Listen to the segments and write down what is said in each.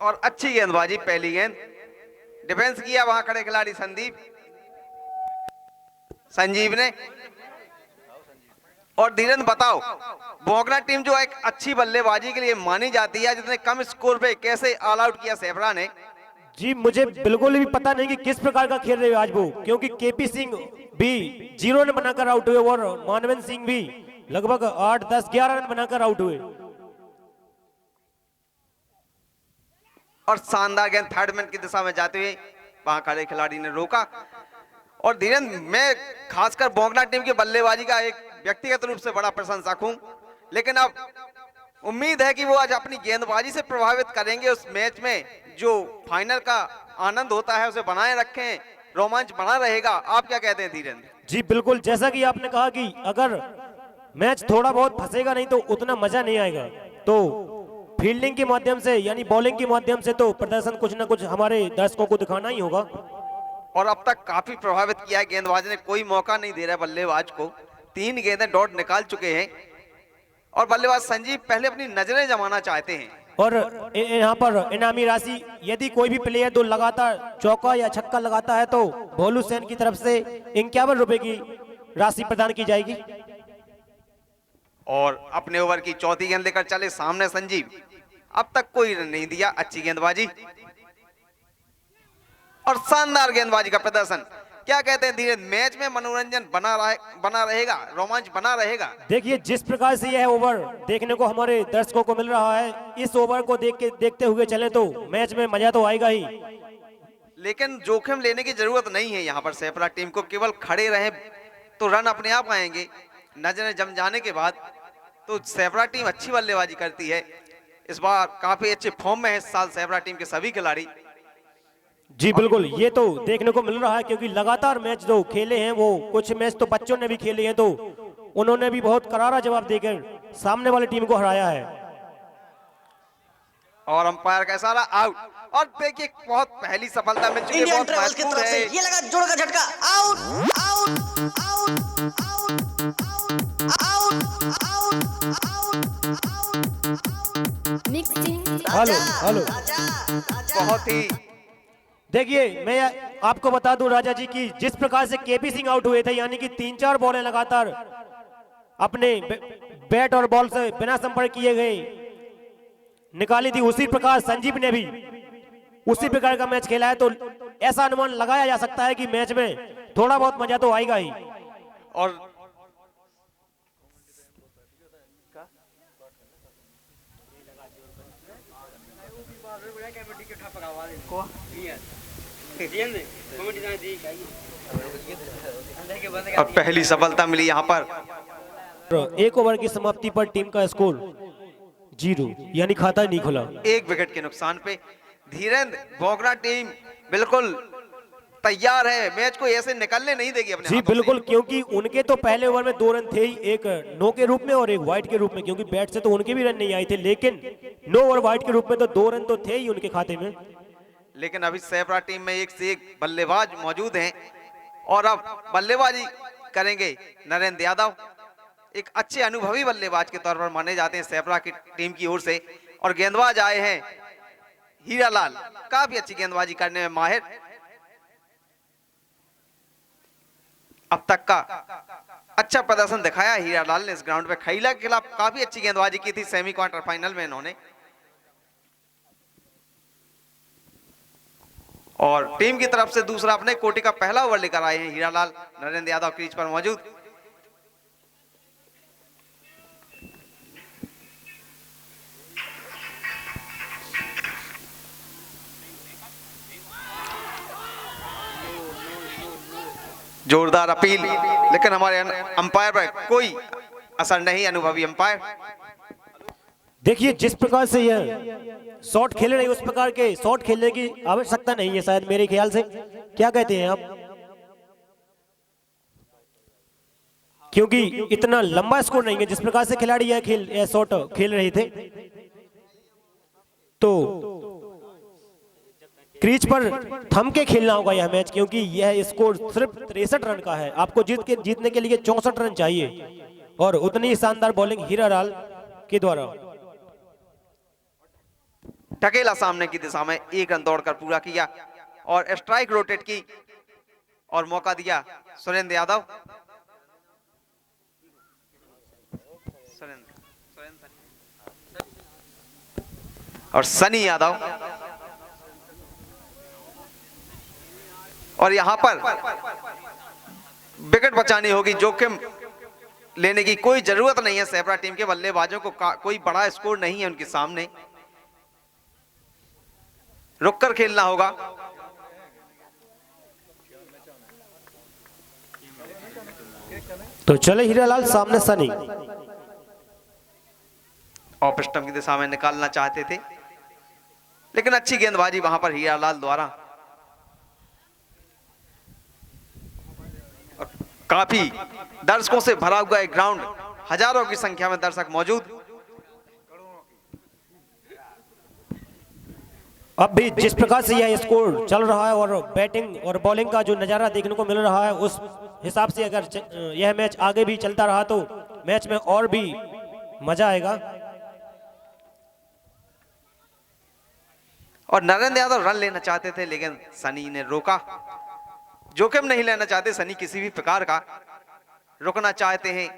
और अच्छी गेंदबाजी, पहली गेंद डिफेंस किया वहां खड़े खिलाड़ी संजीव ने। और धीरेन्द्र बताओ, बोगना टीम जो एक अच्छी बल्लेबाजी के लिए मानी जाती है, जितने कम स्कोर पे कैसे ऑल आउट किया सेफरा ने? जी मुझे बिल्कुल भी पता नहीं कि किस प्रकार का खेल रहे आज वो, क्योंकि केपी सिंह भी 0 रन बनाकर आउट हुए और मानवेंद्र सिंह भी लगभग 8, 10, 11 रन बनाकर आउट हुए। और शानदार गेंद थर्ड मैन की दिशा में जाते हुए वहां खड़े खिलाड़ी ने रोका। और धीरेन्द्र, मैं खासकर बोगना टीम की बल्लेबाजी का एक व्यक्तिगत रूप से बड़ा प्रशंसक हूं, लेकिन अब उम्मीद है कि वो आज अपनी गेंदबाजी से प्रभावित करेंगे, उस मैच में जो फाइनल का आनंद होता है उसे बनाए रखें, रोमांच बना रहेगा। आप क्या कहते हैं धीरेन्द्र? जी बिल्कुल, जैसा कि आपने कहा कि अगर मैच थोड़ा बहुत फंसेगा नहीं तो उतना मजा नहीं आएगा, तो फील्डिंग के माध्यम से यानी बॉलिंग के माध्यम से तो प्रदर्शन कुछ ना कुछ हमारे दर्शकों को दिखाना ही होगा। और अब तक काफी प्रभावित किया है गेंदबाज ने, कोई मौका नहीं दे रहा बल्लेबाज को। 3 गेंदें डॉट निकाल चुके हैं और बल्लेबाज संजीव पहले अपनी नजरें जमाना चाहते हैं। और यहाँ पर इनामी राशि, यदि कोई भी प्लेयर दो लगातार चौका या छक्का लगाता है तो भोलू सेन की तरफ से 51 रुपए की राशि प्रदान की जाएगी। और अपने ओवर की चौथी गेंद लेकर चले सामने संजीव, अब तक कोई रन नहीं दिया। अच्छी गेंदबाजी और शानदार गेंदबाजी का प्रदर्शन। क्या कहते हैं धीरे, मैच में मनोरंजन बना रहेगा, रोमांच बना रहेगा? देखिए जिस प्रकार से यह ओवर देखने को हमारे दर्शकों को मिल रहा है, इस ओवर को देखते हुए चले तो मैच में मजा तो आएगा ही, लेकिन जोखिम लेने की जरूरत नहीं है। यहाँ पर सेफरा टीम को केवल खड़े रहे तो रन अपने आप आएंगे। नजरें जम जाने के बाद तो सेफरा टीम अच्छी बल्लेबाजी करती है। इस बार काफी अच्छे फॉर्म में है इस साल सेफरा टीम के सभी खिलाड़ी। जी बिल्कुल, ये तो देखने को मिल रहा है क्योंकि लगातार मैच जो खेले हैं, वो कुछ मैच तो बच्चों ने भी खेले हैं, तो उन्होंने भी बहुत करारा जवाब देकर सामने वाली टीम को हराया है। और अंपायर का इशारा आउट। और देखिए बहुत पहली सफलता मिल चुकी है, बहुत महत्वपूर्ण है। ये लगा जोड़ का झटका, out out out out out out. Hello hello, बहुत ही देखिए मैं आपको बता दूं राजा जी की जिस प्रकार से केपी सिंह आउट हुए थे, यानी कि 3-4 बॉलें लगातार अपने बैट और बॉल से बिना संपर्क किए गए निकाली थी उसी प्रकार संजीव ने भी उसी प्रकार का मैच खेला है, तो ऐसा अनुमान लगाया जा सकता है कि मैच में थोड़ा बहुत मजा तो आएगा ही। और अब पहली सफलता मिली यहाँ पर। एक ओवर की समाप्ति पर टीम का स्कोर 0, यानी खाता नहीं खुला। एक विकेट के नुकसान पे धीरेन्द्र बोगरा टीम बिल्कुल तैयार है, मैच को ऐसे निकलने नहीं देगी अपने जी हाथों से। बिल्कुल, क्योंकि उनके तो पहले ओवर में 2 रन थे ही, एक नो के रूप में और एक वाइड के रूप में, क्योंकि बैट से तो उनके भी रन नहीं आए थे, लेकिन नो और वाइड के रूप में तो 2 रन तो थे ही उनके खाते में। लेकिन अभी सैफरा टीम में एक से एक बल्लेबाज मौजूद हैं और अब बल्लेबाजी करेंगे नरेंद्र यादव, एक अच्छे अनुभवी बल्लेबाज के तौर पर माने जाते हैं सैफरा की टीम की ओर से। और गेंदबाज आए हैं हीरालाल, काफी अच्छी गेंदबाजी करने में माहिर। अब तक का अच्छा प्रदर्शन दिखाया हीरालाल ने इस ग्राउंड पे। खैला के खिलाफ काफी अच्छी गेंदबाजी की थी सेमी क्वार्टर फाइनल में इन्होंने। और टीम की तरफ से दूसरा अपने कोटि का पहला ओवर लेकर आए हैं हीरालाल। नरेंद्र यादव क्रीज पर मौजूद। जोरदार अपील, लेकिन हमारे अंपायर पर कोई असर नहीं, अनुभवी अंपायर। देखिए जिस प्रकार से यह शॉट खेल रहे हैं उस प्रकार के शॉट खेलने की आवश्यकता नहीं है शायद, मेरे ख्याल से। क्या कहते हैं आप? क्योंकि इतना लंबा स्कोर नहीं है जिस प्रकार से खिलाड़ी यह शॉट खेल रहे थे, तो क्रीज पर थम के खेलना होगा यह मैच, क्योंकि यह स्कोर सिर्फ 63 रन का है। आपको जीतने के लिए 64 रन चाहिए और उतनी शानदार बॉलिंग हीरालाल के द्वारा। टकेला सामने की दिशा में 1 रन दौड़कर पूरा किया और स्ट्राइक रोटेट की और मौका दिया सुरेंद्र यादव। और सनी यादव। और यहां पर विकेट बचानी होगी, जोखिम लेने की कोई जरूरत नहीं है सैफरा टीम के बल्लेबाजों को। कोई बड़ा स्कोर नहीं है उनके सामने, रुककर खेलना होगा। तो चले हीरालाल, सामने सनी। ऑफ स्टंप की दिशा में निकालना चाहते थे, लेकिन अच्छी गेंदबाजी वहां पर हीरालाल द्वारा। और काफी दर्शकों से भरा हुआ एक ग्राउंड, हजारों की संख्या में दर्शक मौजूद। अब भी जिस प्रकार से यह स्कोर चल रहा है और बैटिंग और बॉलिंग का जो नजारा देखने को मिल रहा है, उस हिसाब से अगर यह मैच आगे भी चलता रहा तो मैच में और भी मजा आएगा। और नरेंद्र यादव रन लेना चाहते थे, लेकिन सनी ने रोका। जोखिम नहीं लेना चाहते सनी किसी भी प्रकार का, रुकना चाहते हैं।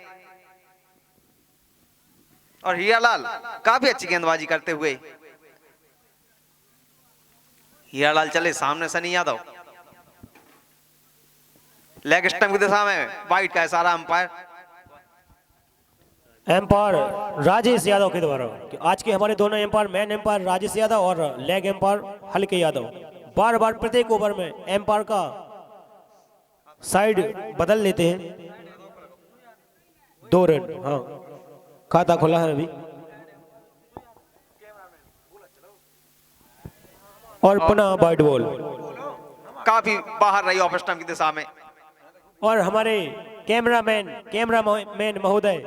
और हीरालाल काफी अच्छी गेंदबाजी करते हुए। हीरालाल चले सामने सनी यादव, लेग स्टंप की दिशा में वाइड का इशारा अंपायर। एम्पायर राजेश यादव के द्वारा। आज के हमारे दोनों umpire, main umpire Rajesh Yadav और लेग एम्पायर हल्के यादव, बार बार प्रत्येक ओवर में एम्पायर का साइड बदल लेते हैं। 2 रन, हाँ खाता खुला है अभी। और पुनः वाइड बॉल, काफी बाहर रही ऑफ स्टंप की दिशा में। और हमारे कैमरामैन महोदय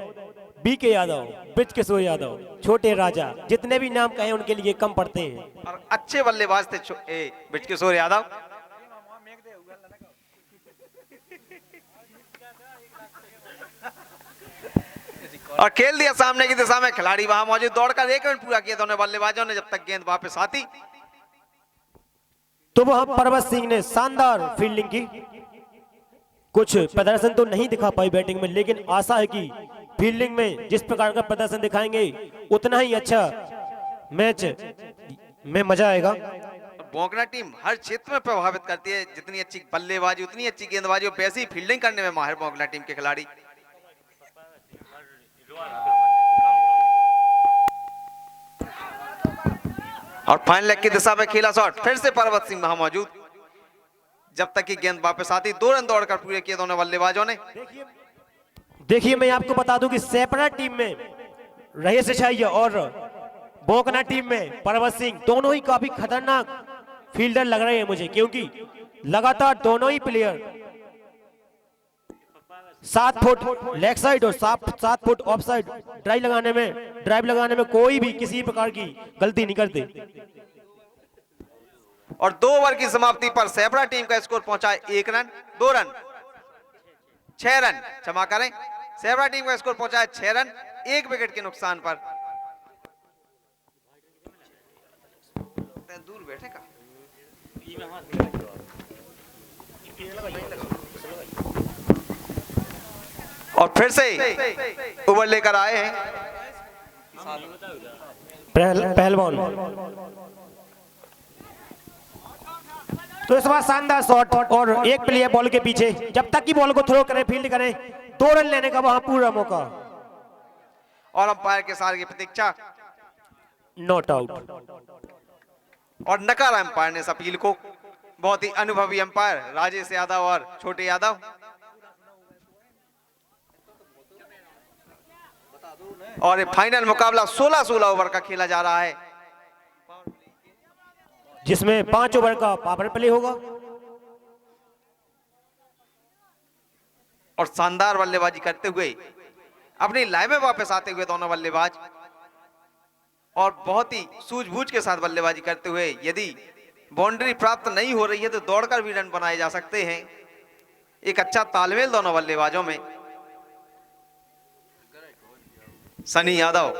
बीके यादव, ब्रिज किशोर यादव, छोटे राजा, जितने भी नाम कहे उनके लिए कम पड़ते हैं। और अच्छे बल्लेबाज थे ब्रिज किशोर यादव। और खेल दिया सामने की दिशा में, खिलाड़ी वहां मौजूद, दौड़कर 1 रन पूरा किया दोनों बल्लेबाजों ने। जब तक गेंद वापस आती तो वहां परवत सिंह ने शानदार फील्डिंग की। कुछ प्रदर्शन तो नहीं दिखा पाई बैटिंग में, लेकिन आशा है कि फील्डिंग में जिस प्रकार का प्रदर्शन दिखाएंगे उतना ही अच्छा मैच में मजा आएगा। बोंगना टीम हर क्षेत्र में प्रभावित करती है, जितनी अच्छी बल्लेबाजी उतनी अच्छी गेंदबाजी और वैसी ही फील्डिंग करने में माहिर बोंगना टीम के खिलाड़ी। और फाइनल लेग की दिशा में खेला शॉट, फिर से पर्वत सिंह वहां मौजूद। जब तक कि गेंद वापस आती, 2 रन दौड़कर पूरे किए दोनों बल्लेबाजों ने। देखिए मैं आपको बता दूं कि सेपरा टीम में रहीस शाही और बोकना टीम में पर्वत सिंह दोनों ही काफी खतरनाक फील्डर लग रहे हैं मुझे, क्योंकि लगातार दोनों ही प्लेयर 7 फुट लेग साइड और 7 फुट ऑफ साइड ड्राइव लगाने में कोई भी किसी प्रकार की गलती नहीं करते। और 2 ओवर की समाप्ति पर सेपरा टीम का स्कोर पहुंचा 1 रन 2 रन 6 रन, क्षमा करें, सेपरा टीम का स्कोर पहुंचा 6 रन 1 विकेट के नुकसान पर। दूर बैठे का और फिर से ओवर लेकर आए हैं पहलवान। तो इस बार शानदार शॉट और एक प्लेयर बॉल के पीछे, जब तक कि बॉल को थ्रो करें फील्ड करें 2 रन लेने का वहां पूरा मौका। और अंपायर के सारे की प्रतीक्षा, नॉट आउट। और नकारा अंपायर ने इस अपील को। बहुत ही अनुभवी अंपायर राजेश यादव और छोटे यादव। और ये फाइनल मुकाबला 16-16 ओवर का खेला जा रहा है, जिसमें 5 ओवर का पावर प्ले होगा। और शानदार बल्लेबाजी करते हुए अपनी लाइन में वापस आते हुए दोनों बल्लेबाज, और बहुत ही सूझबूझ के साथ बल्लेबाजी करते हुए, यदि बाउंड्री प्राप्त नहीं हो रही है तो दौड़कर भी रन बनाए जा सकते हैं। एक अच्छा तालमेल दोनों बल्लेबाजों में। सनी यादव,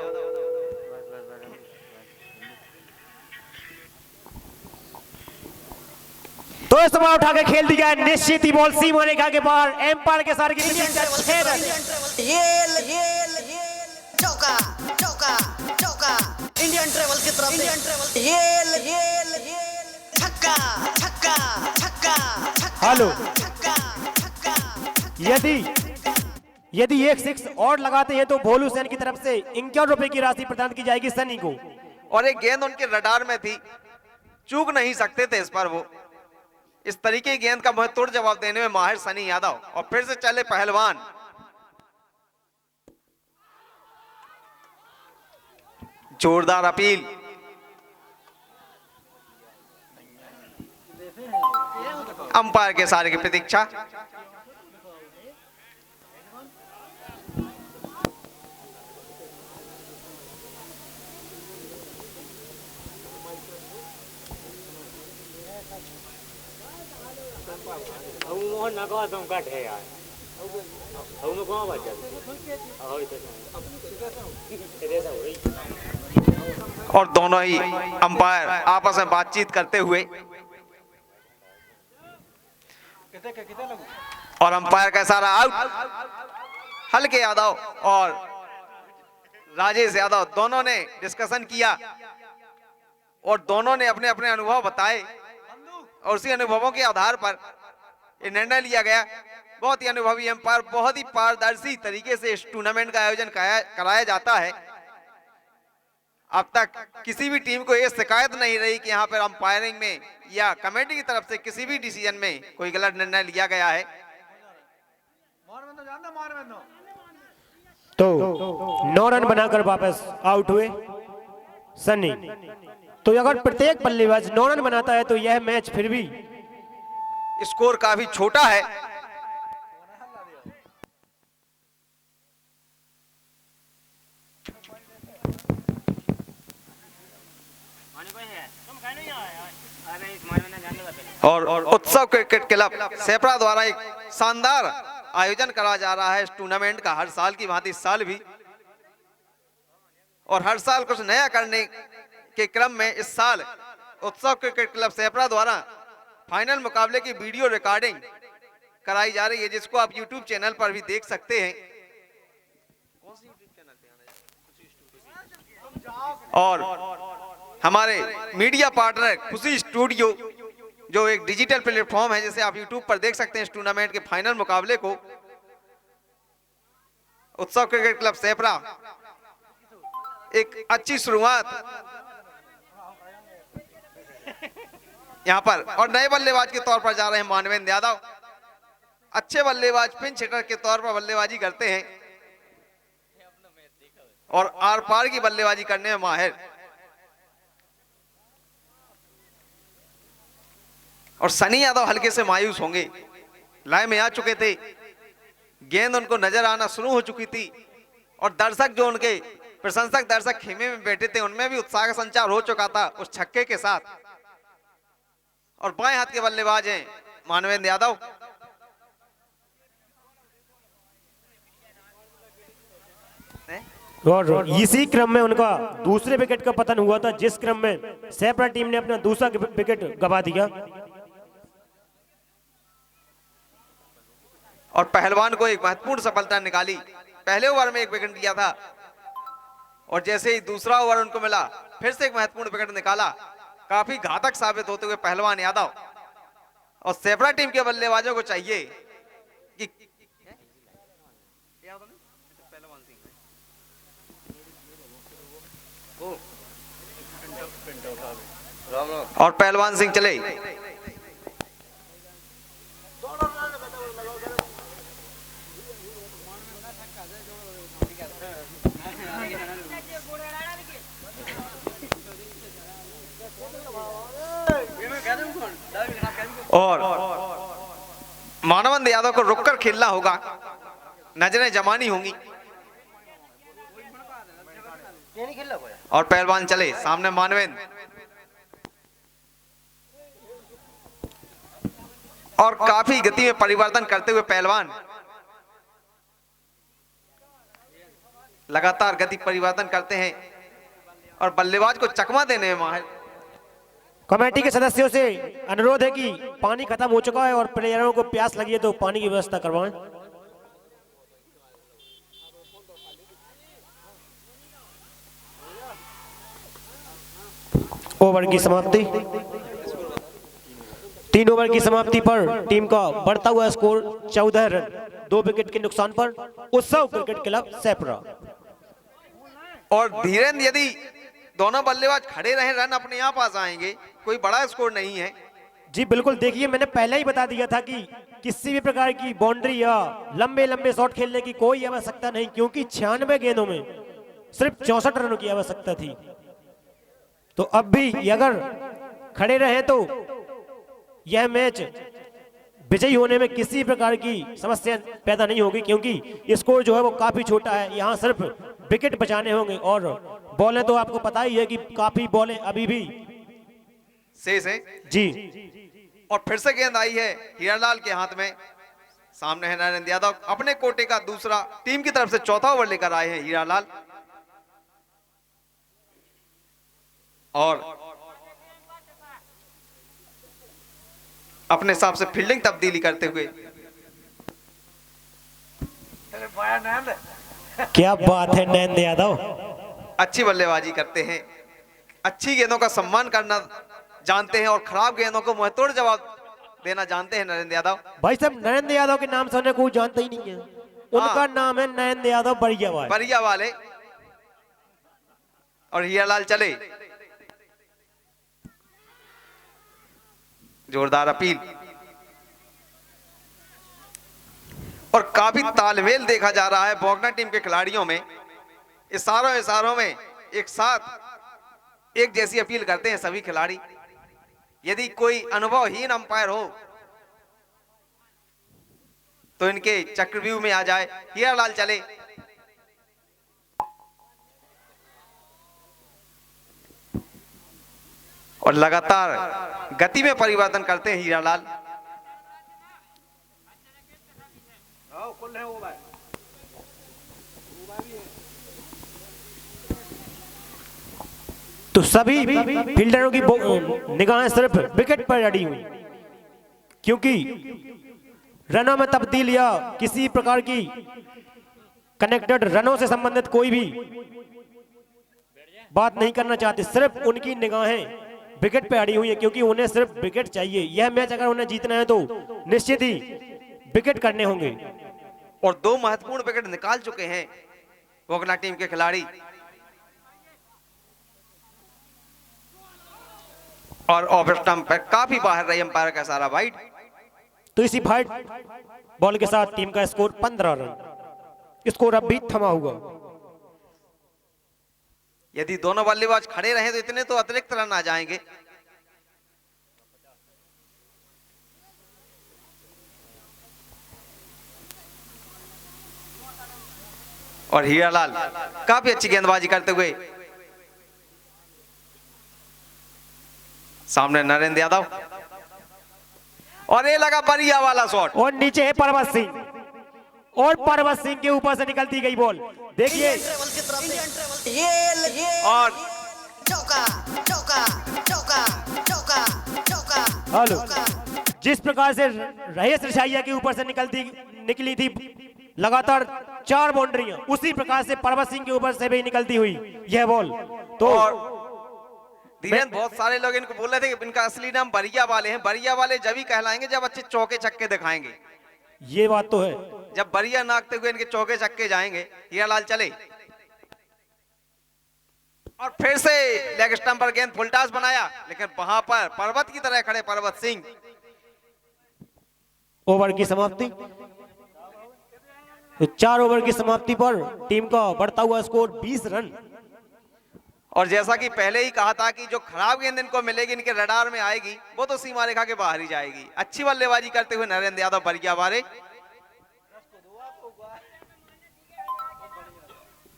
तो इस समय उठा के खेल दिया निश्चित ही बॉल सीमा रेखा के बाहर, एम्पायर के साथ 6 रन। चौका चौका चौका इंडियन ट्रेवल की तरफ से ये छक्का छक्का छक्का छक्का। हेलो, छक्का छक्का। यदि एक 6 और लगाते हैं तो भोलू सेन की तरफ से 51 रुपए की राशि प्रदान की जाएगी सनी को। और एक गेंद उनके रडार में थी, चूक नहीं सकते थे इस पर वो। इस तरीके की गेंद का मुंहतोड़ जवाब देने में माहिर सनी यादव। और फिर से चले पहलवान, जोरदार अपील। अंपायर के सारे की प्रतीक्षा। मोहन ना कहा तुम काट है यार, में कहाँ बच और दोनों ही अंपायर आपस में बातचीत करते हुए, और अंपायर का सारा आउट। हल्के यादव और राजेश यादव दोनों ने डिस्कशन किया और दोनों ने अपने अपने अनुभव बताए, और उसी अनुभवों के आधार पर ये निर्णय लिया गया। बहुत ही अनुभवी अंपायर, बहुत ही पारदर्शी तरीके से इस टूर्नामेंट का आयोजन कराया जाता है। अब तक किसी भी टीम को ये शिकायत नहीं रही कि यहाँ पर अंपायरिंग में या कमेटी की तरफ से किसी भी डिसीजन में कोई गलत निर्णय लिया गया है। तो 9 रन बनाकर वापस आउट हुए सनी। तो अगर प्रत्येक बल्लेबाज 9 रन बनाता है तो यह मैच फिर भी स्कोर काफी छोटा है। और उत्सव क्रिकेट क्लब सेपरा द्वारा एक शानदार आयोजन करा जा रहा है इस टूर्नामेंट का, हर साल की भांति इस साल भी। और हर साल कुछ नया करने के क्रम में इस साल उत्सव क्रिकेट क्लब सेपरा द्वारा फाइनल मुकाबले की वीडियो रिकॉर्डिंग कराई जा रही है, जिसको आप YouTube चैनल पर भी देख सकते हैं। और हमारे मीडिया पार्टनर खुशी स्टूडियो, जो एक डिजिटल प्लेटफॉर्म है, जिसे आप यूट्यूब पर देख सकते हैं इस टूर्नामेंट के फाइनल मुकाबले को। उत्सव क्रिकेट क्लब सेपरा एक अच्छी शुरुआत यहां पर, और नए बल्लेबाज के तौर पर जा रहे हैं मानवेंद्र यादव। अच्छे बल्लेबाज पिंच हिटर के तौर पर बल्लेबाजी करते हैं और आर पार की बल्लेबाजी करने में माहिर। और सनी यादव हल्के से मायूस होंगे, लय में आ चुके थे, गेंद उनको नजर आना शुरू हो चुकी थी और दर्शक जो उनके प्रशंसक दर्शक खेमे में बैठे थे उनमें भी उत्साह का संचार हो चुका था उस छक्के के साथ। और बाएं हाथ के बल्लेबाज हैं मानवेंद्र यादव। और इसी क्रम में उनका दूसरे विकेट का पतन हुआ था, जिस क्रम में सेपरा टीम ने अपना दूसरा विकेट गवा दिया। और पहलवान को एक महत्वपूर्ण सफलता निकाली। पहले ओवर में एक विकेट लिया था और जैसे ही दूसरा ओवर उनको मिला फिर से एक महत्वपूर्ण विकेट निकाला। काफी घातक साबित होते हुए पहलवान यादव। और सेपरा टीम के बल्लेबाजों को चाहिए कि और पहलवान सिंह चले। और मानवेंद्र यादव को रुककर खेलना होगा, नजरें जमानी होंगी। और पहलवान चले, सामने मानवेंद्र और काफी गति में परिवर्तन करते हुए पहलवान लगातार गति परिवर्तन करते हैं और बल्लेबाज को चकमा देने में माहिर। कमेटी के सदस्यों से अनुरोध है कि पानी खत्म हो चुका है और प्लेयरों को प्यास लगी है तो पानी की व्यवस्था करवाएं। ओवर की समाप्ति, 3 ओवर की समाप्ति पर टीम का बढ़ता हुआ स्कोर 14 रन 2 विकेट के नुकसान पर उत्सव क्रिकेट क्लब सेपरा। और धीरेन्द्र यदि दोनों बल्लेबाज खड़े रहे रन अपने आप आ जाएंगे, कोई बड़ा स्कोर नहीं है। जी बिल्कुल, देखिए मैंने पहले ही बता दिया था कि किसी भी प्रकार की बाउंड्री या लंबे लंबे शॉट खेलने की कोई आवश्यकता नहीं, क्योंकि 96 गेंदों में सिर्फ 64 रनों की आवश्यकता थी। तो अब भी अगर खड़े रहे तो यह मैच विजयी होने में किसी प्रकार की समस्या पैदा नहीं होगी, क्योंकि स्कोर जो है वो काफी छोटा है। यहाँ सिर्फ विकेट बचाने होंगे और बॉलें तो आपको पता ही है कि काफी बॉलें अभी भी शेष है जी। और फिर से गेंद आई है हीरालाल के हाथ में। सामने है नरेंद्र यादव, अपने कोटे का दूसरा, टीम की तरफ से चौथा ओवर लेकर आए हैं हीरालाल। और अपने हिसाब से फील्डिंग तब्दीली करते हुए क्या बात है, नरेंद्र यादव अच्छी बल्लेबाजी करते हैं, अच्छी गेंदों का सम्मान करना जानते हैं और खराब गेंदों को मुंहतोड़ जवाब देना जानते हैं नरेंद्र यादव। भाई साहब, नरेंद्र यादव के नाम से उन्हें कोई जानता ही नहीं है। उनका नाम है नरेंद्र यादव बरियावाल। बरिया वाले। और हीरालाल चले, जोरदार अपील और काफी तालमेल देखा जा रहा है बोगना टीम के खिलाड़ियों में। इशारों में एक साथ एक जैसी अपील करते हैं सभी खिलाड़ी। यदि कोई अनुभवहीन अंपायर हो तो इनके चक्रव्यूह में आ जाए। हीरालाल चले, और लगातार गति में परिवर्तन करते हैं हीरालाल। तो सभी फील्डरों की निगाहें सिर्फ विकेट पर अड़ी हुई, क्योंकि रनों में तब्दील या किसी प्रकार की कनेक्टेड रनों से संबंधित कोई भी बात नहीं करना चाहते, सिर्फ उनकी निगाहें विकेट पे अड़ी हुई है, क्योंकि उन्हें सिर्फ विकेट चाहिए। यह मैच अगर उन्हें जीतना है तो निश्चित ही विकेट करने होंगे। और 2 महत्वपूर्ण विकेट निकाल चुके हैं बोगना टीम के खिलाड़ी। और ऑफ स्टंप पर काफी बाहर रही अंपायर का सारा वाइड। तो इसी वाइड बॉल के साथ टीम का स्कोर 15 रन। स्कोर अब भी थमा हुआ। यदि दोनों बल्लेबाज खड़े रहे तो इतने तो अतिरिक्त रन आ जाएंगे। और हीरालाल काफी अच्छी गेंदबाजी करते हुए सामने नरेंद्र यादव, और ये लगा बढ़िया वाला शॉट। और नीचे है परवत सिंह, और परवत सिंह के ऊपर से निकलती गई बॉल, देखिए। और चौका चौका चौका चौका चौका। हेलो, जिस प्रकार से रहीस रिशाइया के ऊपर से निकली थी लगातार 4 बाउंड्रियां, उसी प्रकार से परवत सिंह के ऊपर से भी निकलती हुई यह बॉल। तो धीरेन्द्र, बहुत सारे लोग इनको बोल रहे थे कि इनका असली नाम बरिया वाले हैं। बरिया वाले जब ही कहलाएंगे जब अच्छे चौके छक्के दिखाएंगे। ये बात तो है। जब बरिया नाकते हुए इनके चौके छक्के जाएंगे। हीरालाल चले, और फिर से लेग स्टंप पर गेंद फुलटास बनाया, लेकिन वहां पर पर्वत की तरह खड़े परवत सिंह। ओवर की समाप्ति, तो 4 ओवर की समाप्ति पर टीम का बढ़ता हुआ स्कोर 20 रन। और जैसा कि पहले ही कहा था कि जो खराब गेंद इनको मिलेगी, इनके रडार में आएगी, वो तो सीमा रेखा के बाहर ही जाएगी। अच्छी बल्लेबाजी करते हुए नरेंद्र यादव बरिया वाले।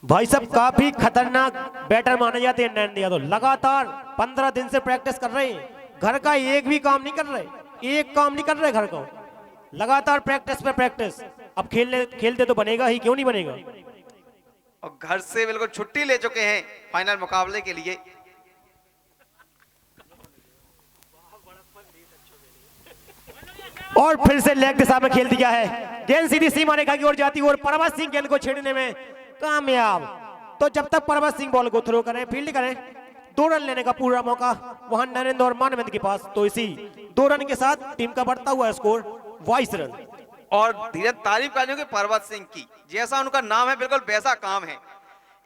भाई साहब, काफी खतरनाक बैटर माने जाते हैं नरेंद्र यादव। लगातार 15 दिन से प्रैक्टिस कर रहे हैं, घर का एक भी काम नहीं कर रहे, एक काम नहीं कर रहे घर का, लगातार प्रैक्टिस पे प्रैक्टिस। अब खेलते तो बनेगा ही, क्यों नहीं बनेगा। और घर से बिल्कुल छुट्टी ले चुके हैं फाइनल मुकाबले के लिए। और फिर से लेग दिशा में खेल दिया है, गेंद सीधी सीमा रेखा की ओर जाती है और परवत सिंह गेंद को छेड़ने में कामयाब। तो जब तक परवत सिंह बॉल को थ्रो करें, फील्ड करें, 2 रन लेने का पूरा मौका वहां नरेंद्र और मानवेंद्र के पास। तो इसी 2 रन के साथ टीम का बढ़ता हुआ स्कोर 22 रन। और धीरे तारीफ करनी होगी परवत सिंह की, जैसा उनका नाम है बिल्कुल वैसा काम है।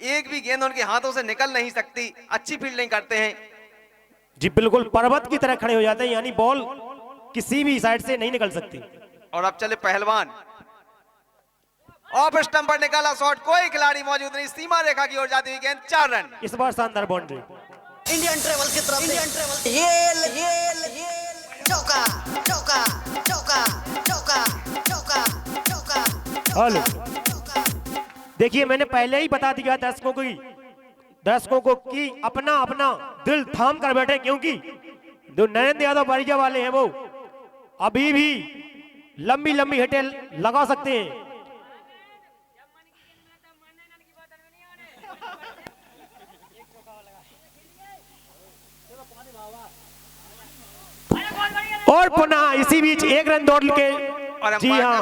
एक भी गेंद उनके हाथों से निकल नहीं सकती, अच्छी फील्डिंग करते हैं जी, बिल्कुल पर्वत की तरह खड़े हो जाते हैं, यानी बॉल किसी भी साइड से नहीं निकल सकती। और अब चले पहलवान, ऑफ स्टंप पर निकाला शॉट, कोई खिलाड़ी मौजूद नहीं, सीमा रेखा की ओर जाती हुई गेंद, 4 रन। इस बार शानदार बाउंड्री इंडियन ट्रेवल की तरफ से ये चौका चौका चौका चौका चौका चौका। हेलो, देखिए मैंने पहले ही बता दिया दर्शकों को कि अपना अपना दिल थाम कर बैठे, क्योंकि जो नरेंद्र यादव बरिया वाले हैं वो अभी भी लंबी लंबी हिटें लगा सकते हैं। और पुनः इसी बीच 1 रन दौड़ के, और जी हाँ,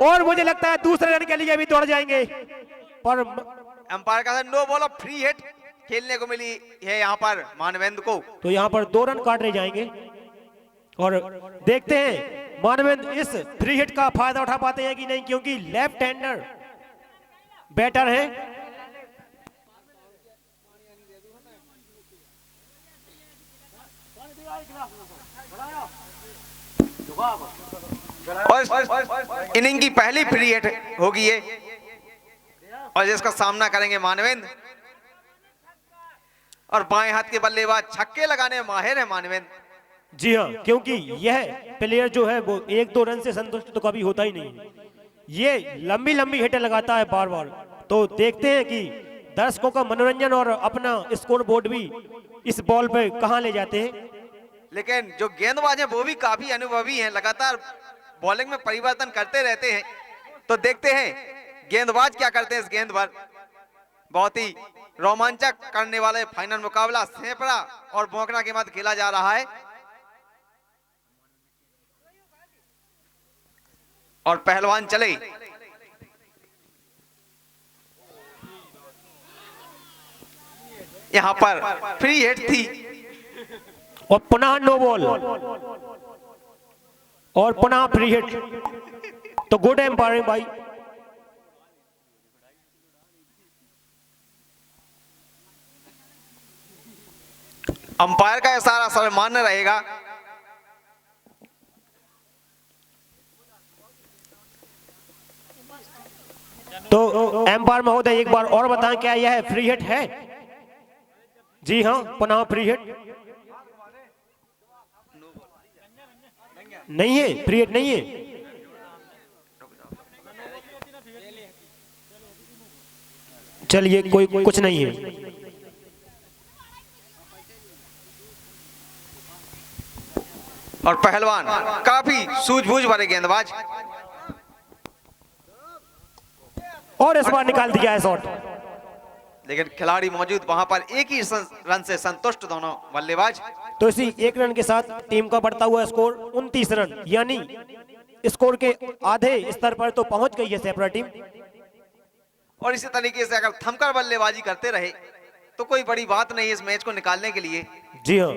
और मुझे लगता है दूसरे रन के लिए भी दौड़ जाएंगे, पर अंपायर का नो बॉल और फ्री हिट खेलने को मिली है यहाँ पर मानवेंद्र को। तो यहाँ पर 2 रन काट रहे जाएंगे। और देखते हैं मानवेंद्र इस फ्री हिट का फायदा उठा पाते हैं कि नहीं, क्योंकि लेफ्ट हैंडर बैटर है। और इनिंग की पहली फ्री हिट होगी ये, और जिसका सामना करेंगे मानवेंद्र। और बाएं हाथ के बल्लेबाज छक्के लगाने में माहिर है मानवेंद्र। जी हाँ, क्योंकि यह प्लेयर जो है वो 1-2 रन से संतुष्ट तो कभी होता ही नहीं, ये लंबी लंबी हिटें लगाता है बार बार। तो देखते हैं कि दर्शकों का मनोरंजन और अपना स्कोर बोर्ड भी इस बॉल पे कहां ले जाते हैं। लेकिन जो गेंदबाज हैं वो भी काफी अनुभवी हैं, लगातार बॉलिंग में परिवर्तन करते रहते हैं। तो देखते हैं गेंदबाज क्या करते हैं इस गेंद पर। बहुत ही रोमांचक करने वाले फाइनल मुकाबला सेपरा और बोकना के मध्य खेला जा रहा है। और पहलवान चले, यहाँ पर फ्री हिट थी और पुनः नो बॉल और पुनः फ्री हिट। तो गुड एम्पायरिंग भाई। अंपायर का इशारा सर्वमान्य रहेगा। तो एम्पायर महोदय एक बार और बताएं, क्या यह फ्री हिट है? जी हाँ, पुनः फ्री हिट नहीं है, फ्री हिट नहीं है। चलिए कोई कुछ नहीं है। और पहलवान काफी सूझबूझ भरे गेंदबाज, और इस बार निकाल दिया है शॉट। लेकिन खिलाड़ी मौजूद वहां पर एक ही रन से संतुष्ट दोनों बल्लेबाज। तो इसी एक रन के साथ टीम का बढ़ता हुआ स्कोर 29 रन, यानी स्कोर के आधे स्तर पर तो पहुंच गई है सेपरा टीम। और इसी तरीके से अगर थमकर बल्लेबाजी करते रहे तो कोई बड़ी बात नहीं इस मैच को निकालने के लिए। जी हाँ,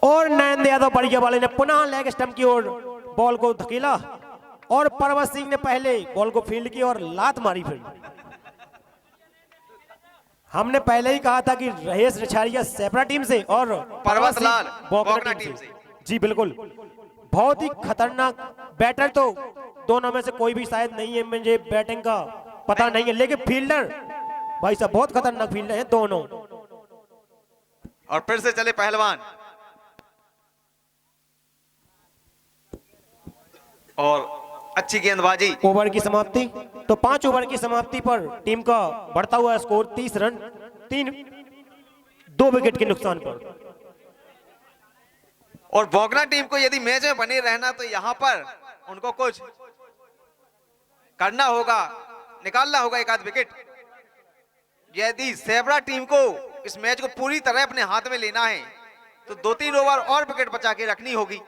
और नरेंद्र यादव बढ़िया वाले ने पुनः लेग स्टंप की ओर बॉल को धकेला और पर्वत सिंह ने पहले बॉल को फील्ड की और लात मारी। फिर हमने पहले ही कहा था कि रहीस रिछारिया सेपरा टीम से और पर्वत लाल बोगना टीम से। जी बिल्कुल, बहुत ही खतरनाक बैटर तो दोनों में से कोई भी शायद नहीं है, मुझे बैटिंग का पता नहीं है, लेकिन फील्डर भाई साहब बहुत खतरनाक फील्डर हैं दोनों। और फिर से चले पहलवान, और अच्छी गेंदबाजी। ओवर की समाप्ति, तो 5 ओवर की समाप्ति पर टीम का बढ़ता हुआ स्कोर 30 रन, 2 विकेट के नुकसान पर। और बोगना टीम को यदि मैच में बने रहना तो यहां पर उनको कुछ करना होगा, निकालना होगा एक आध विकेट। यदि सेबरा टीम को इस मैच को पूरी तरह अपने हाथ में लेना है तो 2-3 ओवर और विकेट बचा के रखनी होगी।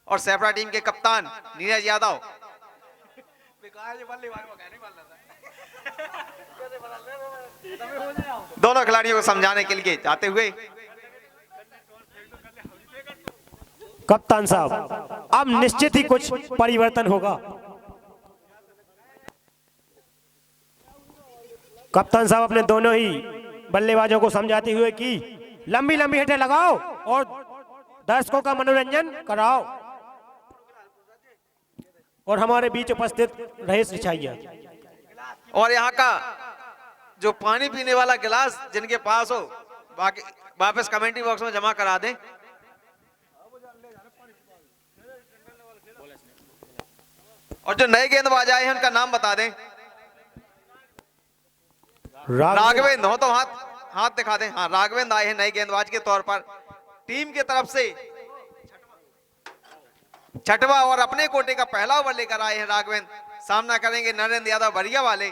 और सेबरा टीम के कप्तान नीरज यादव दोनों खिलाड़ियों को समझाने के लिए जाते हुए, कप्तान साहब अब निश्चित ही कुछ परिवर्तन होगा। कप्तान साहब अपने दोनों ही बल्लेबाजों को समझाते हुए कि लंबी लंबी हिटें लगाओ और दर्शकों का मनोरंजन कराओ। और हमारे बीच उपस्थित रहीस रिछाइया और यहाँ का जो पानी पीने वाला गिलास जिनके पास हो बाकी वापस कमेंट्री बॉक्स में जमा करा दें। और जो नए गेंदबाज आए हैं उनका नाम बता दें। राघवेंद्र हो तो हाथ दिखा दें। हाँ, राघवेंद्र आए हैं नए गेंदबाज के तौर पर टीम की तरफ से। छठवा और अपने कोटे का पहला ओवर लेकर आए हैं राघवेंद्र। सामना करेंगे नरेंद्र यादव बरिया वाले।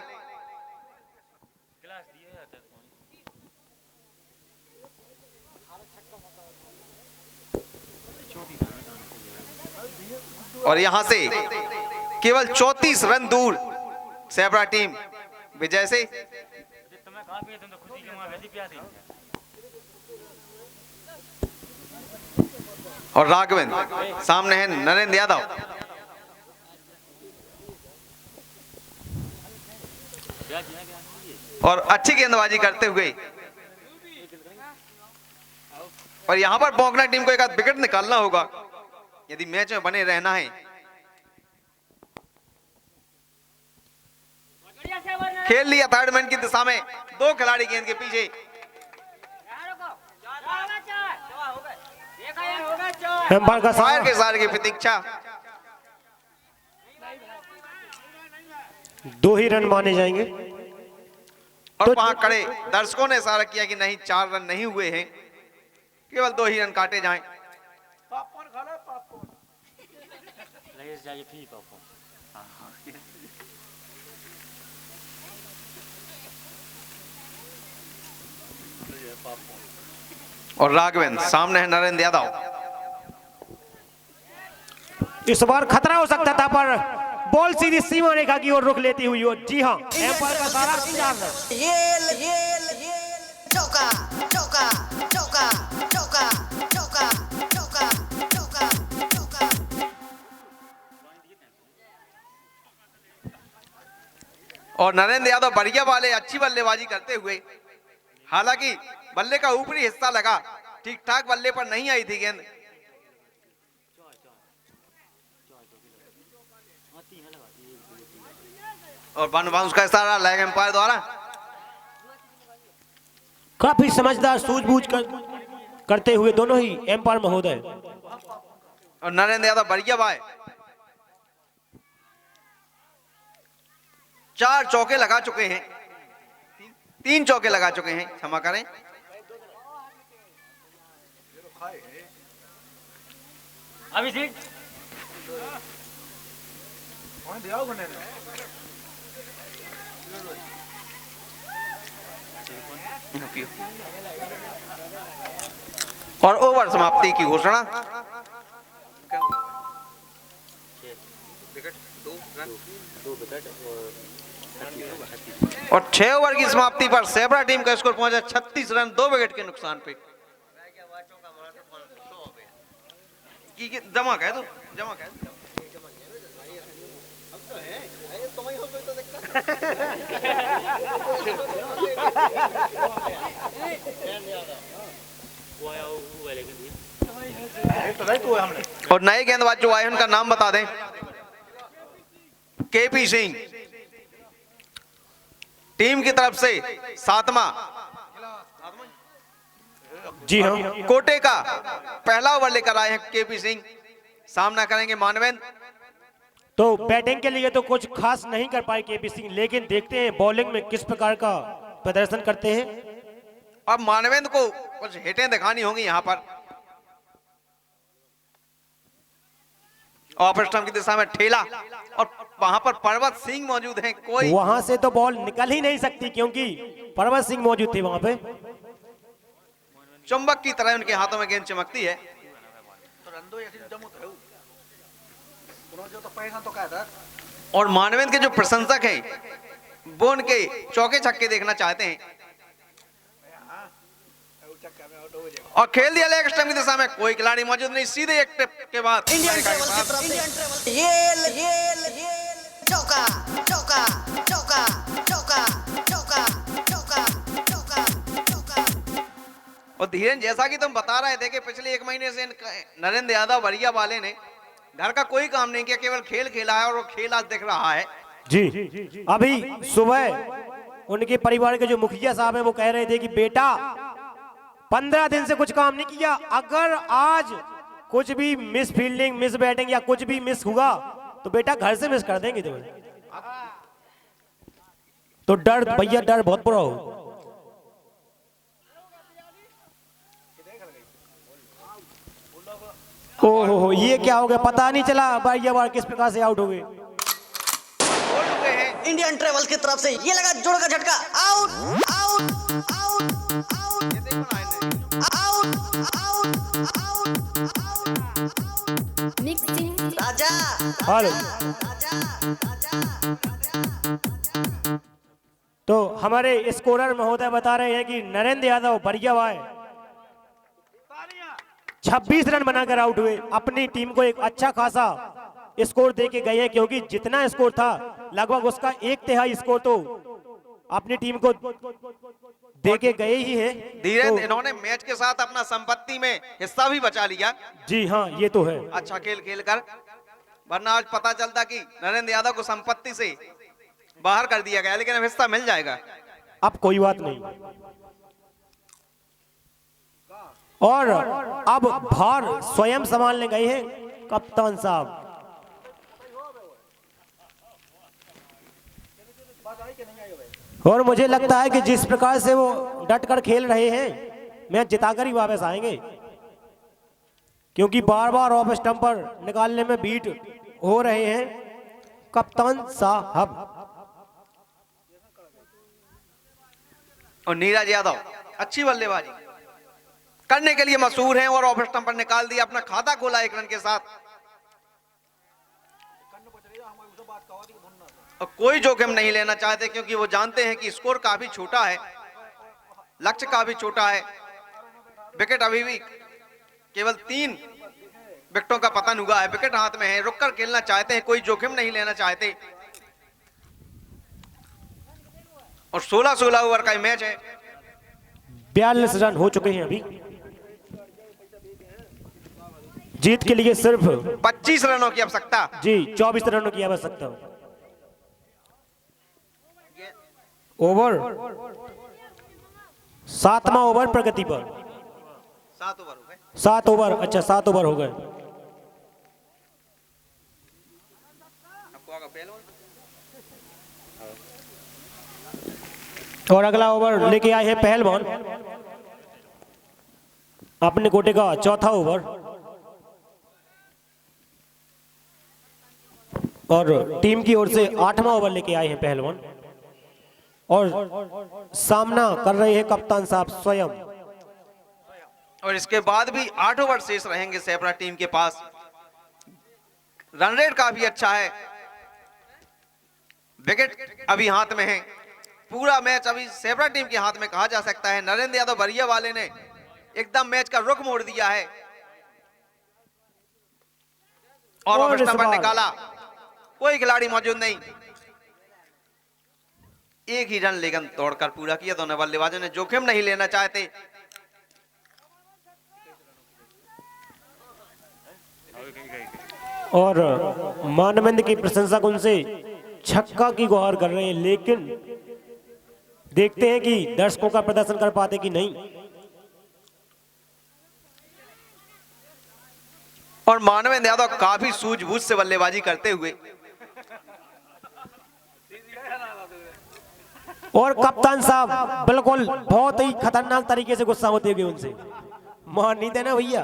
और यहां से केवल 34 रन दूर सेबरा टीम विजय से। और राघवेंद्र सामने है नरेंद्र यादव। और अच्छी गेंदबाजी करते हुए, और यहां पर बोगना टीम को एक आध विकेट निकालना होगा यदि मैच में बने रहना है। खेल लिया थर्ड मैन की दिशा में, 2 खिलाड़ी गेंद के पीछे। फायर के इशारे की प्रतीक्षा। 2 ही रन माने जाएंगे। और वहां खड़े दर्शकों ने इशारा किया कि नहीं 4 रन नहीं हुए हैं, केवल 2 ही रन काटे जाएं। और राघवेंद्र सामने है नरेंद्र यादव। इस बार खतरा हो सकता था पर बॉल सीधी सीमा रेखा की ओर रुख लेती हुई हो। जी हाँ, एम्पायर का सारा इंतजार। ये चौका चौका चौका चौका चौका चौका चौका चौका। और नरेंद्र यादव बढ़िया वाले अच्छी बल्लेबाजी करते हुए, हालांकि बल्ले का ऊपरी हिस्सा लगा, ठीक ठाक बल्ले पर नहीं आई थी गेंद। और वन बाउंस का इशारा लेग एम्पायर द्वारा। काफी समझदार सूझबूझ करते हुए दोनों ही एम्पायर महोदय। और नरेंद्र यादव बढ़िया बाय, 4 चौके लगा चुके हैं, 3 चौके लगा चुके हैं, क्षमा करें। अभिषेक और ओवर समाप्ति की घोषणा। और 6 ओवर की समाप्ति पर सेब्रा टीम का स्कोर पहुंचा 36 रन 2 विकेट के नुकसान पे। जमा कह दो, जमा कह दो। और नए गेंदबाज जो आए उनका नाम बता दें। केपी सिंह टीम की तरफ से 7वां, जी हाँ, कोटे का पहला ओवर लेकर आए हैं केपी सिंह। सामना करेंगे मानवेंद्र। तो बैटिंग के लिए तो कुछ खास नहीं कर पाए केपी सिंह, लेकिन देखते हैं बॉलिंग में किस प्रकार का प्रदर्शन करते हैं। अब मानवेंद्र को कुछ हिटें दिखानी होंगी यहां पर। ऑफ स्टंप की दिशा में ठेला, और वहां पर पर्वत सिंह मौजूद हैं। कोई वहां से तो बॉल निकल ही नहीं सकती, क्योंकि पर्वत सिंह मौजूद थे वहां पे। चुंबक की तरह उनके हाथों में गेंद चमकती है। और मानवेंद्र के जो प्रशंसक हैं वो उनके चौके छक्के देखना चाहते हैं। और खेल दिया लेग स्टंप की दिशा में, कोई खिलाड़ी मौजूद नहीं। सीधे एक टिप के बाद इंडियन ट्रेवल की तरफ से ये चौका चौका चौका चौका चौका चौका चौका चौका। और धीरेन, जैसा कि तुम बता रहे थे कि पिछले 1 महीने से नरेंद्र यादव बढ़िया वाले ने घर का कोई काम नहीं किया, केवल खेल खेला है, और वो खेल आज दिख रहा है। जी, अभी सुबह उनके परिवार के जो मुखिया साहब हैं वो कह रहे थे कि बेटा 15 दिन से कुछ काम नहीं किया, अगर आज कुछ भी मिस फील्डिंग, मिस बैटिंग या कुछ भी मिस हुआ तो बेटा घर से मिस कर देंगे तुम्हें। तो डर भैया, डर बहुत बुरा हो। ओहो, ये क्या हो गया, पता नहीं चला भैया बार किस प्रकार से आउट हो गए। इंडियन ट्रेवल की तरफ से ये लगा जोड़ का झटका। Out out out out out out out. Mixing Raja hello, Raja Raja. तो हमारे स्कोरर महोदय बता रहे हैं कि नरेंद्र यादव बढ़िया भाई 26 रन बनाकर आउट हुए। अपनी टीम को एक अच्छा खासा स्कोर देके गए हैं, क्योंकि जितना स्कोर था लगभग उसका 1/3 स्कोर तो अपनी टीम को देके गए ही हैं। धीरेन्द्र, तो, इन्होंने मैच के साथ अपना संपत्ति में हिस्सा भी बचा लिया। जी हाँ, ये तो है। अच्छा खेल खेल कर, वरना आज पता चलता कि नरेंद्र यादव को संपत्ति से बाहर कर दिया गया, लेकिन अब हिस्सा मिल जाएगा। अब कोई बात नहीं। और अब भार स्वयं संभालने गए हैं कप्तान साहब। और मुझे लगता है कि जिस प्रकार से वो डट कर खेल रहे हैं, मैच जिताकर ही वापस आएंगे, क्योंकि बार बार ऑफ स्टंप पर निकालने में बीट हो रहे हैं कप्तान साहब। और नीरज यादव अच्छी बल्लेबाजी करने के लिए मशहूर हैं, और ऑफ स्टंप पर निकाल दिया, अपना खाता खोला 1 रन के साथ। और कोई जोखिम नहीं लेना चाहते, क्योंकि वो जानते हैं कि स्कोर काफी छोटा है, लक्ष्य काफी छोटा है। विकेट अभी भी केवल 3 विकेटों का पतन हुआ है, विकेट हाथ में है, रुककर खेलना चाहते हैं, कोई जोखिम नहीं लेना चाहते। और 16-16 ओवर का मैच है। 42 रन हो चुके हैं अभी। जीत के लिए सिर्फ 25 रनों की आवश्यकता। जी 24 रनों की आवश्यकता। ओवर 7वां ओवर प्रगति पर। 7 ओवर हो गए। 7 ओवर, अच्छा 7 ओवर हो गए। आपको आगे पहलवान। और अगला ओवर लेके आए हैं पहलवान, अपने कोटे का चौथा ओवर। और टीम की ओर से 8वां ओवर लेके आए हैं पहलवान। और सामना कर रहे हैं कप्तान साहब स्वयं। और इसके बाद भी 8 ओवर शेष रहेंगे सेपरा टीम के पास। रन रेट काफी अच्छा है, विकेट अभी हाथ में है, पूरा मैच अभी सेपरा टीम के हाथ में कहा जा सकता है। नरेंद्र यादव बरिया वाले ने एकदम मैच का रुख मोड़ दिया है और और इस स्टंपर बार निकाला, कोई खिलाड़ी मौजूद नहीं, एक ही रन लेकिन तोड़कर पूरा किया। दोनों बल्लेबाजों ने जोखिम नहीं लेना चाहते। और मानवेंद्र की प्रशंसक उनसे छक्का की गुहार कर रहे हैं, लेकिन देखते हैं कि दर्शकों का प्रदर्शन कर पाते कि नहीं। और मानवेंद्र यादव काफी सूझबूझ से बल्लेबाजी करते हुए, और कप्तान साहब बिल्कुल बहुत ही खतरनाक तरीके से गुस्सा होते हुए उनसे, मान नहीं देना भैया।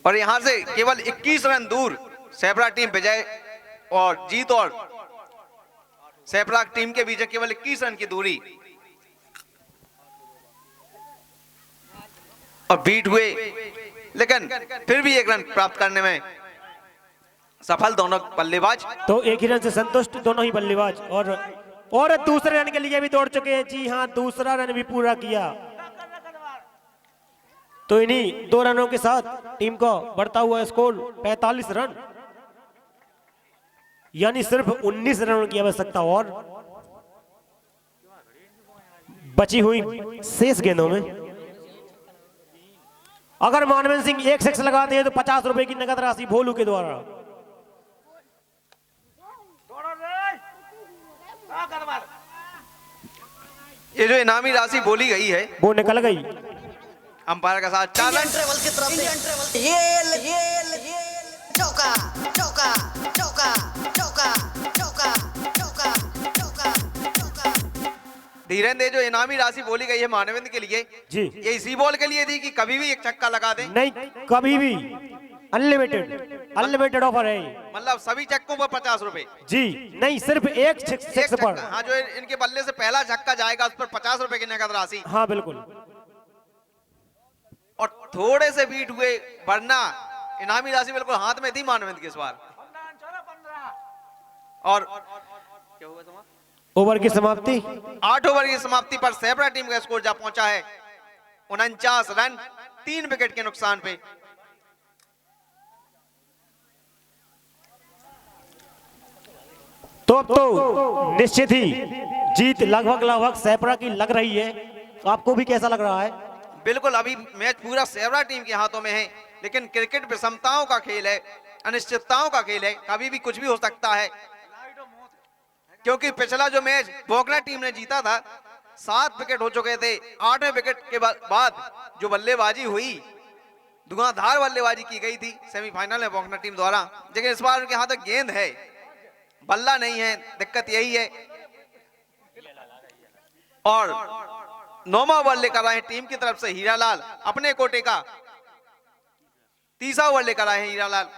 और यहां से केवल 21 रन दूर सेपरा टीम विजय और जीत, और सेपरा टीम के बीच केवल 21 रन की दूरी। और बीट हुए, लेकिन फिर भी 1 रन प्राप्त करने में सफल दोनों बल्लेबाज। तो एक ही रन से संतुष्ट दोनों ही बल्लेबाज। और दूसरे रन के लिए भी दौड़ चुके हैं। जी हाँ, दूसरा रन भी पूरा किया। तो इन्हीं 2 रनों के साथ टीम का बढ़ता हुआ स्कोर 45 रन, यानी सिर्फ 19 रनों की आवश्यकता और बची हुई शेष गेंदों में। अगर मानवेंद्र सिंह एक सिक्स लगाते हैं तो 50 रुपए की नगद राशि भोलू के द्वारा। ये जो इनामी राशि बोली गई है वो निकल गई अंपायर के साथ। 4 इंडियन रन। ट्रेवल की तरफ से ये चौका चौका चौका चौका चौका चौका चौका चौका। धीरेन्द्र, जो इनामी राशि बोली गई है मानवेंद्र के लिए, जी। ये इसी बॉल के लिए थी कि कभी भी एक छक्का लगा दें? नहीं, कभी भी अनलिमिटेड ऑफर है। मतलब सभी छक्कों पर 50 रुपए। जी नहीं, सिर्फ एक सिक्स पर। हाँ, जो इनके बल्ले से पहला छक्का जाएगा उस पर 50 रुपए की नगद राशि। हाँ बिल्कुल। और थोड़े से बीट हुए, वरना इनामी राशि बिल्कुल हाथ में थी मानवेंद्र के इस बार। और क्या हुआ तुम्हारा? ओवर की समाप्ति। 8 ओवर की समाप्ति पर सेपरा टीम का स्कोर जा पहुंचा है 49 रन, 3 विकेट के नुकसान पे। तो अब तो निश्चित ही जीत लगभग सेपरा की लग रही है। आपको भी कैसा लग रहा है? बिल्कुल, अभी मैच पूरा सेपरा टीम के हाथों में है, लेकिन क्रिकेट विषमताओं का खेल है, अनिश्चितताओं का खेल है, कभी भी कुछ भी हो सकता है। क्योंकि पिछला जो मैच बोगला टीम ने जीता था, 7 विकेट हो चुके थे। 8वें विकेट के बाद जो बल्लेबाजी हुई, धुआंधार बल्लेबाजी की गई थी सेमीफाइनल में बोगला टीम द्वारा। लेकिन इस बार उनके हाथ गेंद है, बल्ला नहीं है, दिक्कत यही है। और 9वां ओवर लेकर आए टीम की तरफ से हीरालाल, अपने कोटे का 30वां ओवर लेकर आए हैं हीरालाल।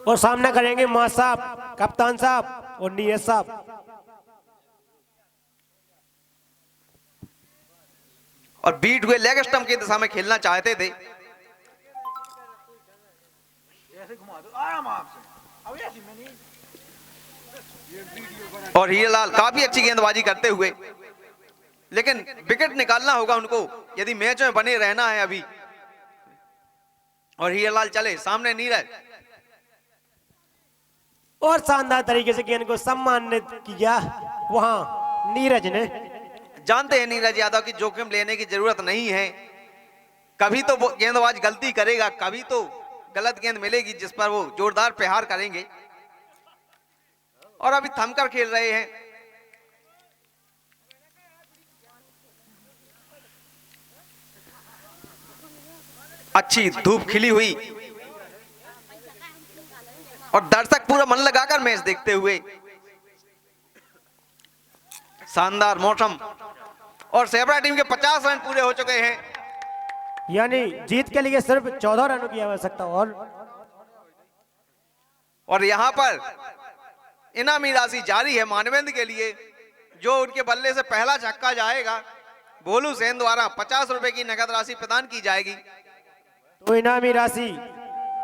और सामना करेंगे मां साहब, कप्तान साहब और नीयत साहब। और बीट हुए लेग स्टंप की दिशा में खेलना चाहते थे, और हीरालाल काफी अच्छी गेंदबाजी करते हुए, लेकिन विकेट निकालना होगा उनको यदि मैच में बने रहना है अभी। और हीरालाल चले सामने नीरज, और शानदार तरीके से गेंद को सम्मानित किया वहां नीरज ने। जानते हैं नीरज यादव की जोखिम लेने की जरूरत नहीं है, कभी तो वो गेंदबाज गलती करेगा, कभी तो गलत गेंद मिलेगी जिस पर वो जोरदार प्रहार करेंगे। और अभी थमकर खेल रहे हैं। अच्छी धूप खिली हुई और दर्शक पूरा मन लगाकर मैच देखते हुए। शानदार मौसम और सेब्रा टीम के 50 रन पूरे हो चुके हैं, यानी जीत के लिए सिर्फ 14 रनों की आवश्यकता। और यहां पर इनामी राशि जारी है मानवेंद्र के लिए, जो उनके बल्ले से पहला छक्का जाएगा भोलू सेन द्वारा 50 रुपए की नगद राशि प्रदान की जाएगी। तो इनामी राशि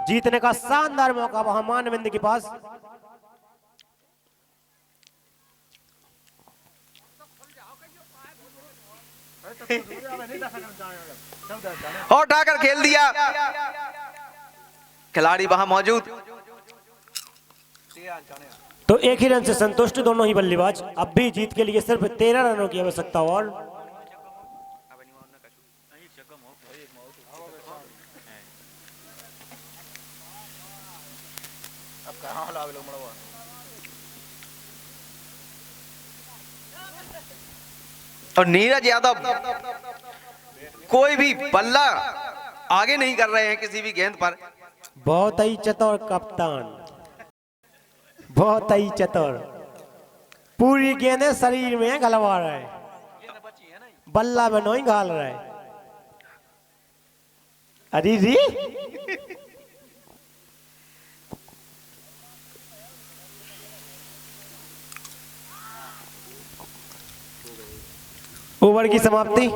जीतने का शानदार मौका वहां मानवेंद्र के पास। और उठाकर खेल दिया खिलाड़ी वहां मौजूद। तो एक ही रन से संतुष्ट दोनों ही बल्लेबाज। अब भी जीत के लिए सिर्फ 13 रनों की आवश्यकता। और नीरज यादव कोई भी बल्ला आगे नहीं कर रहे हैं किसी भी गेंद पर। बहुत ही चतुर कप्तान, बहुत ही चतुर। पूरी गेंदें शरीर में गलवा रहा है, बल्ला में नहीं घाल रहा है। अरे री ओवर की समाप्ति।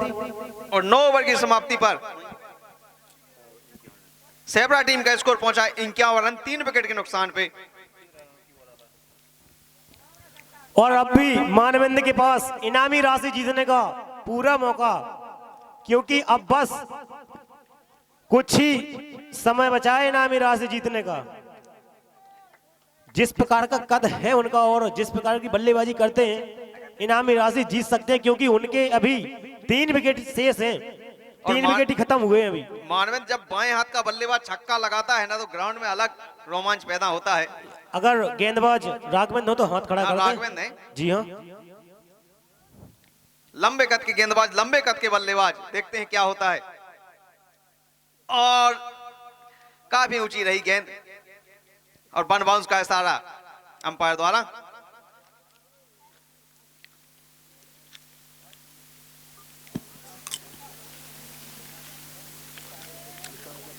और 9 ओवर की समाप्ति पर सेब्रा टीम का स्कोर पहुंचा 51 रन 3 विकेट के नुकसान पे। और अब भी मानवेंद्र के पास इनामी राशि जीतने का पूरा मौका, क्योंकि अब बस कुछ ही समय बचा है इनामी राशि जीतने का। जिस प्रकार का कद है उनका और जिस प्रकार की बल्लेबाजी करते हैं, इनामी राशि जीत सकते हैं, क्योंकि उनके अभी 3 विकेट शेष हैं। 3 विकेट ही खत्म हुए हैं अभी। मानवेंद्र जब बाएं हाथ का बल्लेबाज छक्का लगाता है ना, तो ग्राउंड में अलग रोमांच पैदा होता है। अगर गेंदबाज राघवेंद्र हो तो हाथ खड़ा कर दें। राघवेंद्र है जी हाँ, लंबे कद के गेंदबाज, लंबे कद के बल्लेबाज। देखते हैं क्या होता है। और काफी ऊंची रही गेंद और वन बाउंस का इशारा अंपायर द्वारा।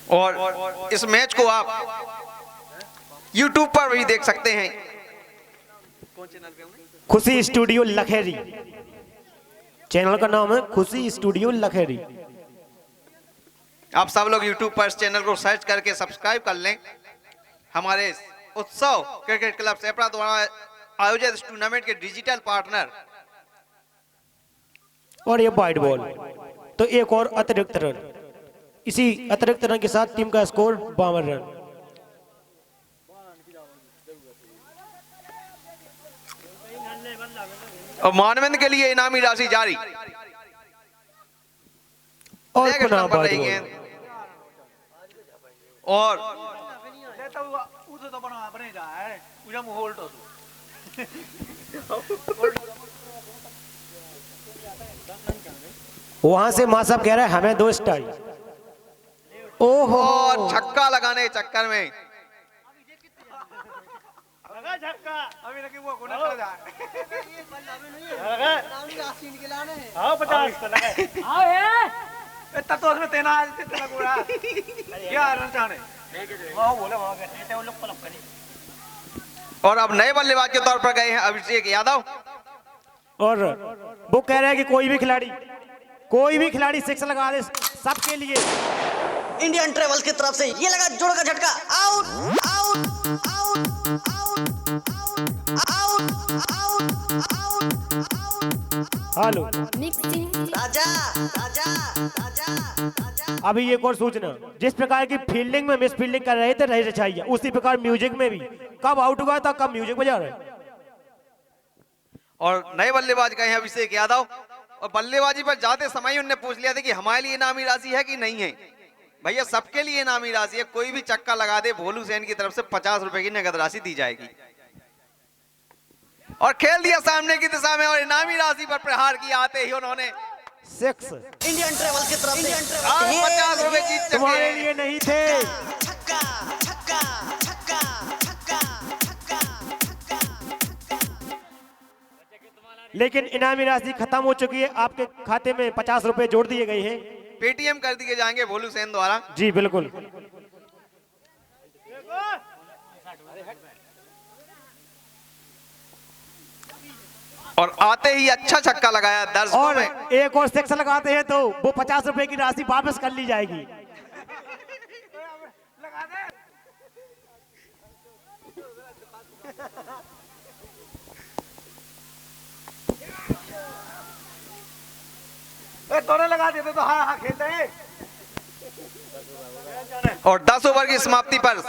और इस मैच को आप YouTube पर भी देख सकते हैं। कौन चैनल पे होंगे? खुशी स्टूडियो लखेरी चैनल का नाम है, खुशी स्टूडियो लखेरी। आप सब लोग YouTube पर इस चैनल को सर्च करके सब्सक्राइब कर लें। हमारे उत्सव क्रिकेट क्लब सेप्रा द्वारा आयोजित इस टूर्नामेंट के डिजिटल पार्टनर। और ये वाइड बॉल, तो एक और अतिरिक्त रन। इसी अतिरिक्त रन के साथ टीम का स्कोर 52 रन। और मानवेंद्र के लिए इनामी राशि जारी। और नेक्स्ट पुनः नंबर वाइड रही बॉल। गेंद और वहां से मां साहब कह रहे हैं हमें 2 स्टाइल। ओहो, और छक्का लगाने के चक्कर में अभी लगे वो गुना कर जाए। आओ 50 तो लगे। आओ ये इतना तो उसमें तेना आज कितना गुड़ा क्या रन चाहने वो बोले वहां के वो लोग पलक करी। और अब नए बल्लेबाज के तौर पर गए हैं अभिषेक यादव। और वो कह रहे हैं कि कोई भी खिलाड़ी 6 लगा दे सबके लिए। इंडियन ट्रेवल्स की तरफ से ये लगा जोड़ का झटका, आउट मालूम। राजा राजा राजा राजा। अभी एक और सूचना, जिस प्रकार की फील्डिंग में मिस फील्डिंग कर रहे थे रही रचाइया, उसी प्रकार म्यूजिक में भी कब आउट हुआ था कब म्यूजिक बजा रहे। और नए बल्लेबाज गए हैं अभिषेक यादव, और बल्लेबाजी पर जाते समय उनने पूछ लिया था कि हमारे लिए इनामी राशि है कि नहीं है। भैया सबके लिए इनामी राशि है, कोई भी चक्का लगा दे भोलू सेन की तरफ से 50 रुपए की नगद राशि दी जाएगी। और खेल दिया सामने की दिशा में और इनामी राशि पर प्रहार किया, आते ही उन्होंने 6 इंडियन ट्रेवल्स की तरफ से 50 रुपए जीत चुके तुम्हारे हैं। लिए नहीं थे। छक्का छक्का छक्का छक्का छक्का छक्का। लेकिन इनामी राशि खत्म हो चुकी है, आपके खाते में 50 रुपए जोड़ दिए गए हैं। पेटीएम कर दिए जाएंगे भोलू सेन द्वारा। जी बिल्कुल। और आते ही अच्छा छक्का लगाया दर्शकों और में। एक और 6 लगाते हैं तो वो 50 रुपए की राशि वापस कर ली जाएगी। दोनों लगा देते तो हाँ हाँ खेलते हैं। और 10 ओवर की समाप्ति पर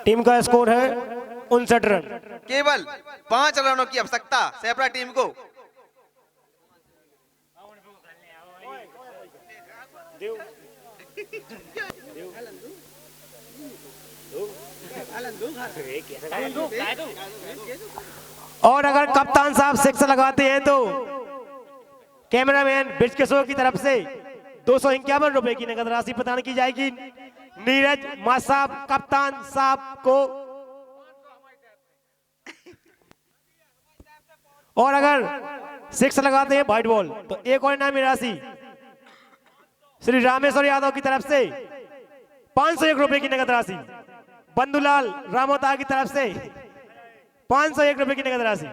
टीम का स्कोर है 59 रन। केवल 5 रनों की आवश्यकता सेपरा टीम को। और अगर कप्तान साहब 6 लगाते हैं तो कैमरामैन ब्रिज किशोर की तरफ से 251 रुपए की नगद राशि प्रदान की जाएगी नीरज मा साहब कप्तान साहब को। और अगर 6 लगाते हैं व्हाइट बॉल तो एक और इनामी राशि श्री रामेश्वर यादव की तरफ से 501 रुपए की नगद राशि, बंदूलाल रामोता की तरफ से 501 रुपए की नगद राशि।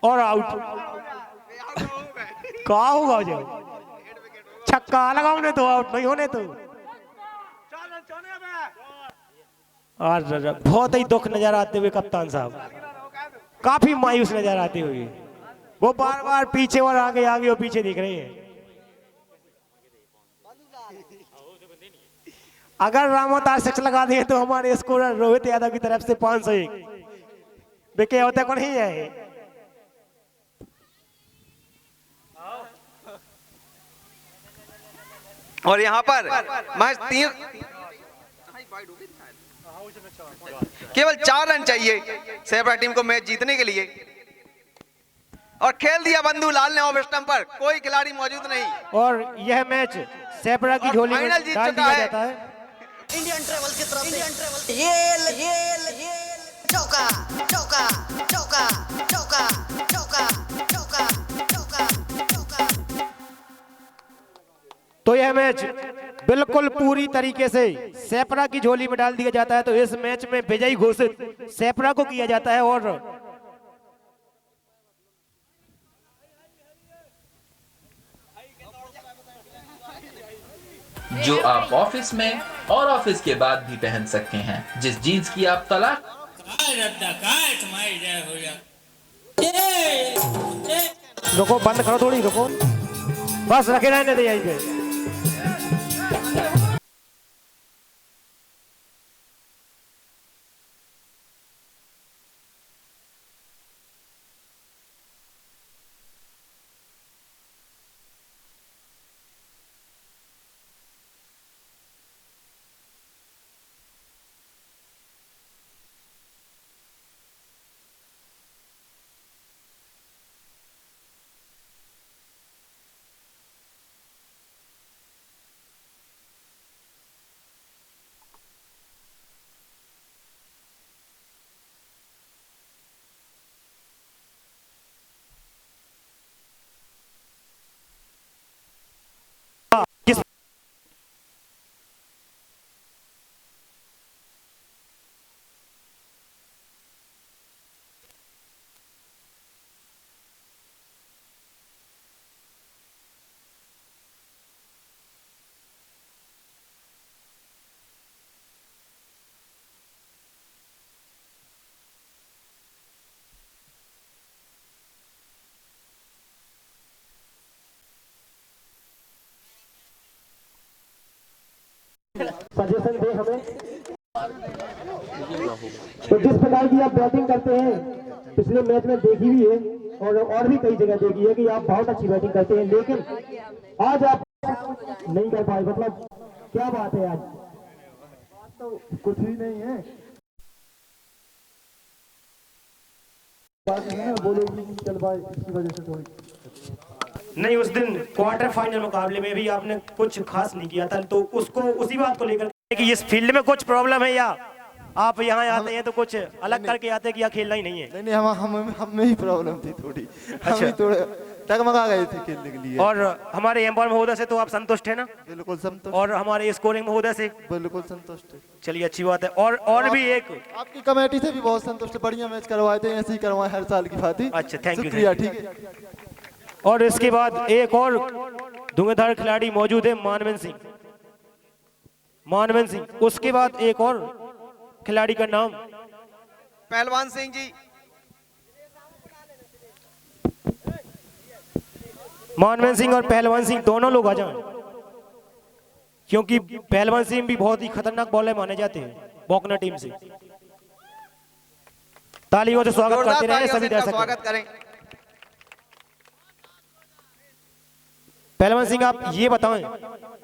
और आउट कहा होगा जो छक्का लगाओ तो आउट नहीं होने तो। और बहुत ही दुख नजर आते हुए कप्तान साहब काफी मायूस नजर आते हुए, वो बार बार पीछे और आगे आगे और पीछे दिख रहे हैं। अगर रामोतार 6 लगा दिए तो हमारे स्कोरर रोहित यादव की तरफ से 501 बेके होते को नहीं है। और यहाँ पर मैच 3 केवल 4 रन चाहिए सेपरा टीम को मैच जीतने के लिए। और खेल दिया बंधु लाल ने ऑफ स्टंप पर, कोई खिलाड़ी मौजूद नहीं। और यह मैच सेपरा की और झोली में फाइनल जीत डाल चुका दिया है। जाता है। इंडियन ट्रेवल्स की तरफ से ये चौका चौका चौका चौका चौका चौका चौका चौका। तो यह मैच बिल्कुल पूरी तरीके से सेपरा की झोली में डाल दिया जाता है। तो इस मैच में विजयी घोषित सेपरा को किया जाता है। और जो आप ऑफिस में और ऑफिस के बाद भी पहन सकते हैं, जिस जीन्स की आप तलाश रुको, बंद करो थोड़ी, रुको, बस रखे रहने दे यहीं पे। सजेशन दे हमें। तो जिस प्रकार की आप बैटिंग करते हैं पिछले मैच में देखी भी है और भी कई जगह देखी है कि आप बहुत अच्छी बैटिंग करते हैं, लेकिन आज आप नहीं कर पाए, मतलब क्या बात है आज? तो कुछ भी नहीं है, बात है बोलोगी नहीं चल पाए इसकी वजह से थोड़ी। नहीं, उस दिन क्वार्टर फाइनल मुकाबले में भी आपने कुछ खास नहीं किया था, तो उसको उसी बात को लेकर कि इस फील्ड में कुछ प्रॉब्लम है या आप यहाँ आते हैं तो कुछ अलग करके आते हैं कि यहाँ खेलना ही नहीं है? नहीं हम में ही प्रॉब्लम थी थोड़ी। हम ही थोड़े टगमगा गए थे खेलने के लिए। और हमारे एम्पायर महोदय से तो आप संतुष्ट है ना? बिल्कुल संतुष्ट। और हमारे स्कोरिंग महोदय से? बिल्कुल संतुष्ट है। चलिए, अच्छी बात है। और भी एक आपकी कमेटी से भी बहुत संतुष्ट है, बढ़िया मैच करवाए थे, ऐसे ही करवाए हर साल की बात ही। अच्छा, थैंक यू। शुक्रिया, ठीक है। और इसके बाद एक और धुआंधार खिलाड़ी मौजूद है, मानवेंद्र सिंह। उसके बाद एक और खिलाड़ी का नाम पहलवान सिंह जी। मानवेंद्र सिंह और पहलवान सिंह दोनों लोग आ जाएं, क्योंकि पहलवान सिंह भी बहुत ही खतरनाक बॉलर माने जाते हैं बोकना टीम से। तालियों से स्वागत जोरदार करते रहे तालियों से सभी इनका दर्शक। स्वागत करें। पहलवान सिंह, आप ये बताएं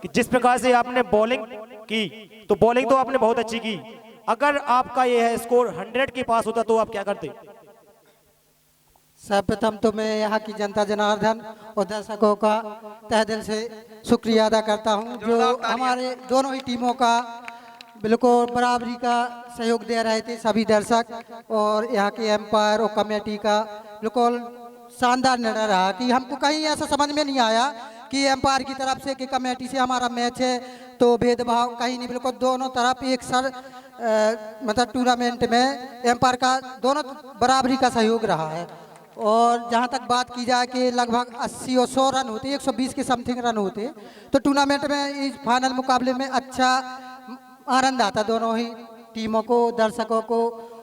कि जिस प्रकार से आपने बॉलिंग की, तो बॉलिंग तो आपने बहुत अच्छी की, अगर आपका ये है स्कोर 100 के पास होता तो आप क्या करते? सर्वप्रथम तो मैं यहाँ की जनता जनार्दन और दर्शकों का तहे दिल से शुक्रिया अदा करता हूँ, जो हमारे दोनों ही टीमों का बिल्कुल बराबरी का सहयोग दे रहे थे सभी दर्शक, और यहाँ के एम्पायर और कमेटी का बिल्कुल शानदार निर्णय रहा कि हमको कहीं ऐसा समझ में नहीं आया कि एम्पायर की तरफ से कि कमेटी से हमारा मैच है तो भेदभाव कहीं नहीं, बिल्कुल दोनों तरफ एक सर मतलब टूर्नामेंट में एम्पायर का दोनों बराबरी का सहयोग रहा है। और जहाँ तक बात की जाए कि लगभग 80 और 100 रन होते, 120 के समथिंग रन होते, तो टूर्नामेंट में इस फाइनल मुकाबले में अच्छा आनंद आता दोनों ही टीमों को, दर्शकों को,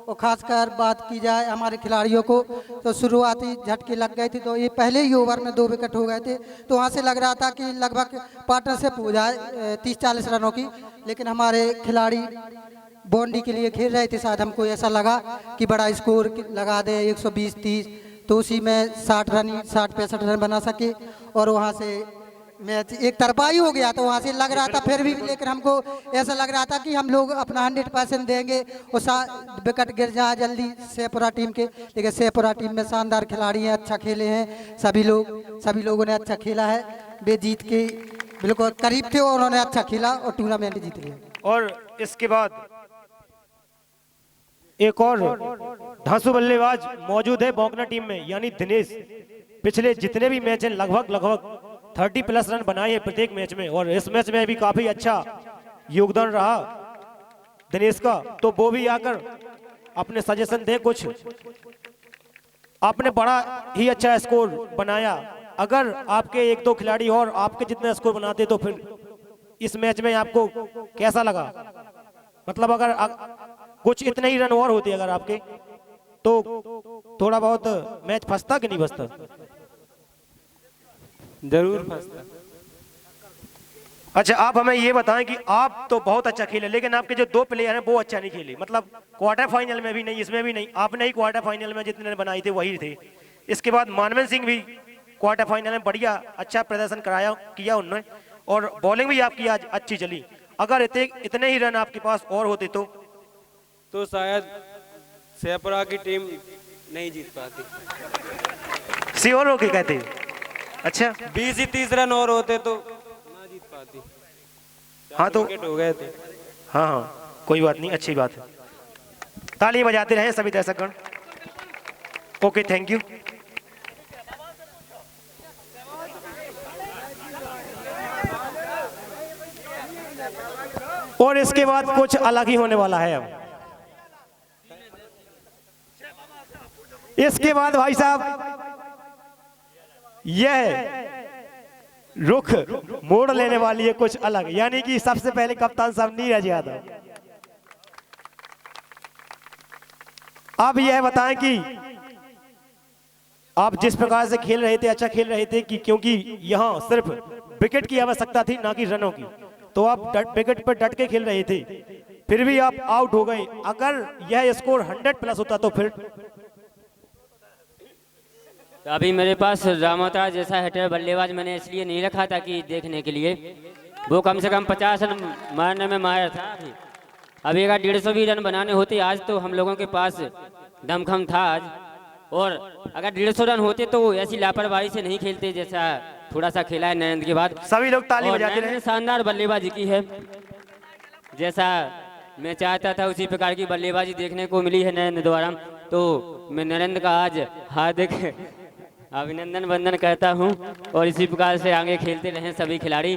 और खासकर बात की जाए हमारे खिलाड़ियों को तो शुरुआती झटके लग गए थे, तो ये पहले ही ओवर में 2 विकेट हो गए थे, तो वहाँ से लग रहा था कि लगभग पार्टनरशिप हो जाए 30-40 रनों की, लेकिन हमारे खिलाड़ी बाउंड्री के लिए खेल रहे थे, शायद हमको ऐसा लगा कि बड़ा स्कोर लगा दे 120-30, तो उसी में 60-65 रन बना सके, और वहाँ से मैच एक तरफा ही हो गया, तो वहाँ से लग रहा था फिर भी, लेकिन हमको ऐसा लग रहा था कि हम लोग अपना 100% देंगे और विकेट गिर जाए जल्दी शेखपुरा टीम के, लेकिन शेखपुरा टीम में शानदार खिलाड़ी हैं, अच्छा खेले हैं सभी लोगों ने अच्छा खेला है, वे जीत के बिल्कुल करीब थे और उन्होंने अच्छा खेला और टूर्नामेंट जीत लिया। और इसके बाद एक और धांसू बल्लेबाज मौजूद है बोकना टीम में, यानी दिनेश। पिछले जितने भी मैच हैं लगभग 30+ रन बनाए हैं प्रत्येक मैच में, और इस मैच में भी काफी अच्छा योगदान रहा दिनेश का, तो वो भी आकर अपने सजेशन दे कुछ। आपने बड़ा ही अच्छा स्कोर बनाया, अगर आपके 1-2 खिलाड़ी और आपके जितना स्कोर बनाते तो फिर इस मैच में आपको कैसा लगा? मतलब अगर कुछ इतने ही रन और होते अगर आपके, तो थोड़ा बहुत मैच फंसता कि नहीं फंसता? जरूर फंसता। अच्छा, आप हमें ये बताएं कि आप तो बहुत अच्छा खेले, लेकिन आपके जो 2 प्लेयर हैं वो अच्छा नहीं खेले, मतलब क्वार्टर फाइनल में भी नहीं, इसमें भी नहीं। आपने ही क्वार्टर फाइनल में जितने बनाए थे वही थे। इसके बाद मानवेंद्र सिंह भी क्वार्टर फाइनल में बढ़िया अच्छा प्रदर्शन किया उन्होंने, और बॉलिंग भी आपकी आज अच्छी चली। अगर इतने ही रन आपके पास और होते तो शायद शेखपुरा की टीम नहीं जीत पाती। श्योर होके कहते हैं? अच्छा, 20-30 रन और होते तो ना जीत पाती। हाँ तो विकेट हो गए थे। हाँ, कोई बात नहीं, अच्छी बात है। ताली बजाते रहे सभी दर्शकगण। Okay, thank you. और इसके बाद कुछ अलग ही होने वाला है। अब इसके बाद भाई साहब यह रुख मोड़ लेने वाली है कुछ अलग, यानी कि सबसे पहले कप्तान साहब नीरज यादव। अब यह बताएं कि आप जिस प्रकार से खेल रहे थे, अच्छा खेल रहे थे, कि क्योंकि यहां सिर्फ विकेट की आवश्यकता थी ना कि रनों की, तो आप विकेट पर डट के खेल रहे थे, फिर भी आप आउट हो गए। अगर यह स्कोर 100+ होता तो फिर तो अभी मेरे पास रामोता जैसा हिटर बल्लेबाज मैंने इसलिए नहीं रखा था कि देखने के लिए, वो कम से कम 50 रन मारने में माहिर था। अभी अगर 150 भी रन बनाने होते आज तो हम लोगों के पास दमखम था आज, और अगर 150 रन होते तो ऐसी लापरवाही से नहीं खेलते जैसा थोड़ा सा खेला है नरेंद्र के बाद। सभी लोग ताली और बजाते नरेंद्र रहे। ने शानदार बल्लेबाजी की है, जैसा मैं चाहता था उसी प्रकार की बल्लेबाजी देखने को मिली है नरेंद्र द्वारा। तो मैं नरेंद्र का आज हार्दिक अभिनंदन वंदन करता हूं, और इसी प्रकार से आगे खेलते रहें सभी खिलाड़ी।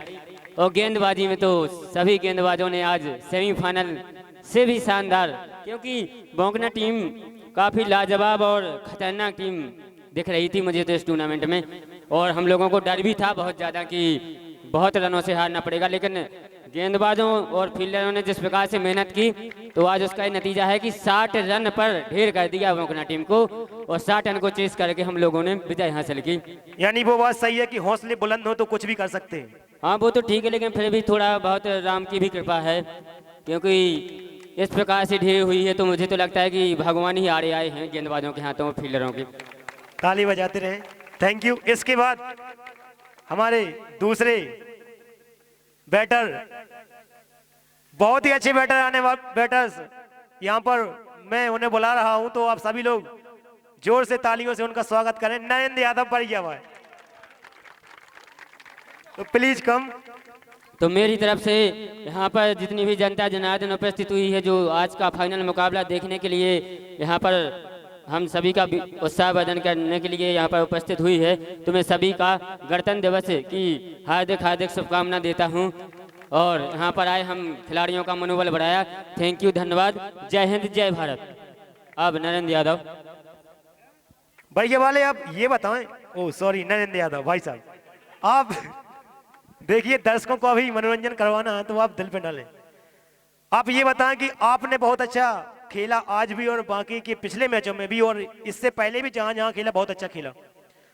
और गेंदबाजी में तो सभी गेंदबाजों ने आज सेमीफाइनल से भी शानदार, क्योंकि बोंकना टीम काफ़ी लाजवाब और खतरनाक टीम दिख रही थी मुझे तो इस टूर्नामेंट में, और हम लोगों को डर भी था बहुत ज़्यादा कि बहुत रनों से हारना पड़ेगा, लेकिन गेंदबाजों और फील्डरों ने जिस प्रकार से मेहनत की तो आज उसका नतीजा है कि 60 रन पर ढेर कर दिया बोंकना टीम को, और 60 रन को चेस करके हम लोगों ने विजय हासिल की। यानी वो बात सही है कि हौसले बुलंद हो तो कुछ भी कर सकते हैं। हाँ वो तो ठीक है, लेकिन फिर भी थोड़ा बहुत राम की भी कृपा है, क्योंकि इस प्रकार से ढेर हुई है तो मुझे तो लगता है कि भगवान ही आड़े आए हैं गेंदबाजों के हाथों और फील्डरों के। ताली बजाते रहे, थैंक यू। इसके बाद हमारे दूसरे बैटर, बहुत ही अच्छे बैटर आने वाले बैटर्स यहाँ पर मैं उन्हें बुला रहा हूं, तो आप सभी लोग जोर से तालियों से उनका स्वागत करें। नरेंद्र यादव पर किया हुआ है, तो प्लीज कम। तो मेरी तरफ से यहाँ पर जितनी भी जनता जनार्दन उपस्थित हुई है जो आज का फाइनल मुकाबला देखने के लिए यहाँ पर हम सभी का उत्साहवर्धन करने के लिए यहाँ पर उपस्थित हुई है, तो मैं सभी का गणतंत्र दिवस की हार्दिक हार्दिक शुभकामना देता हूँ, और यहाँ पर आए हम खिलाड़ियों का मनोबल बढ़ाया। थैंक यू, धन्यवाद। जय हिंद, जय भारत। अब नरेंद्र यादव। भैया वाले आप ये बताएं, ओ सॉरी नरेंद्र यादव भाई साहब, आप देखिए दर्शकों को अभी मनोरंजन करवाना है तो आप दिल पे डालें। आप ये बताएं कि आपने बहुत अच्छा खेला आज भी और बाकी के पिछले मैचों में भी, और इससे पहले भी जहां जहां खेला बहुत अच्छा खेला,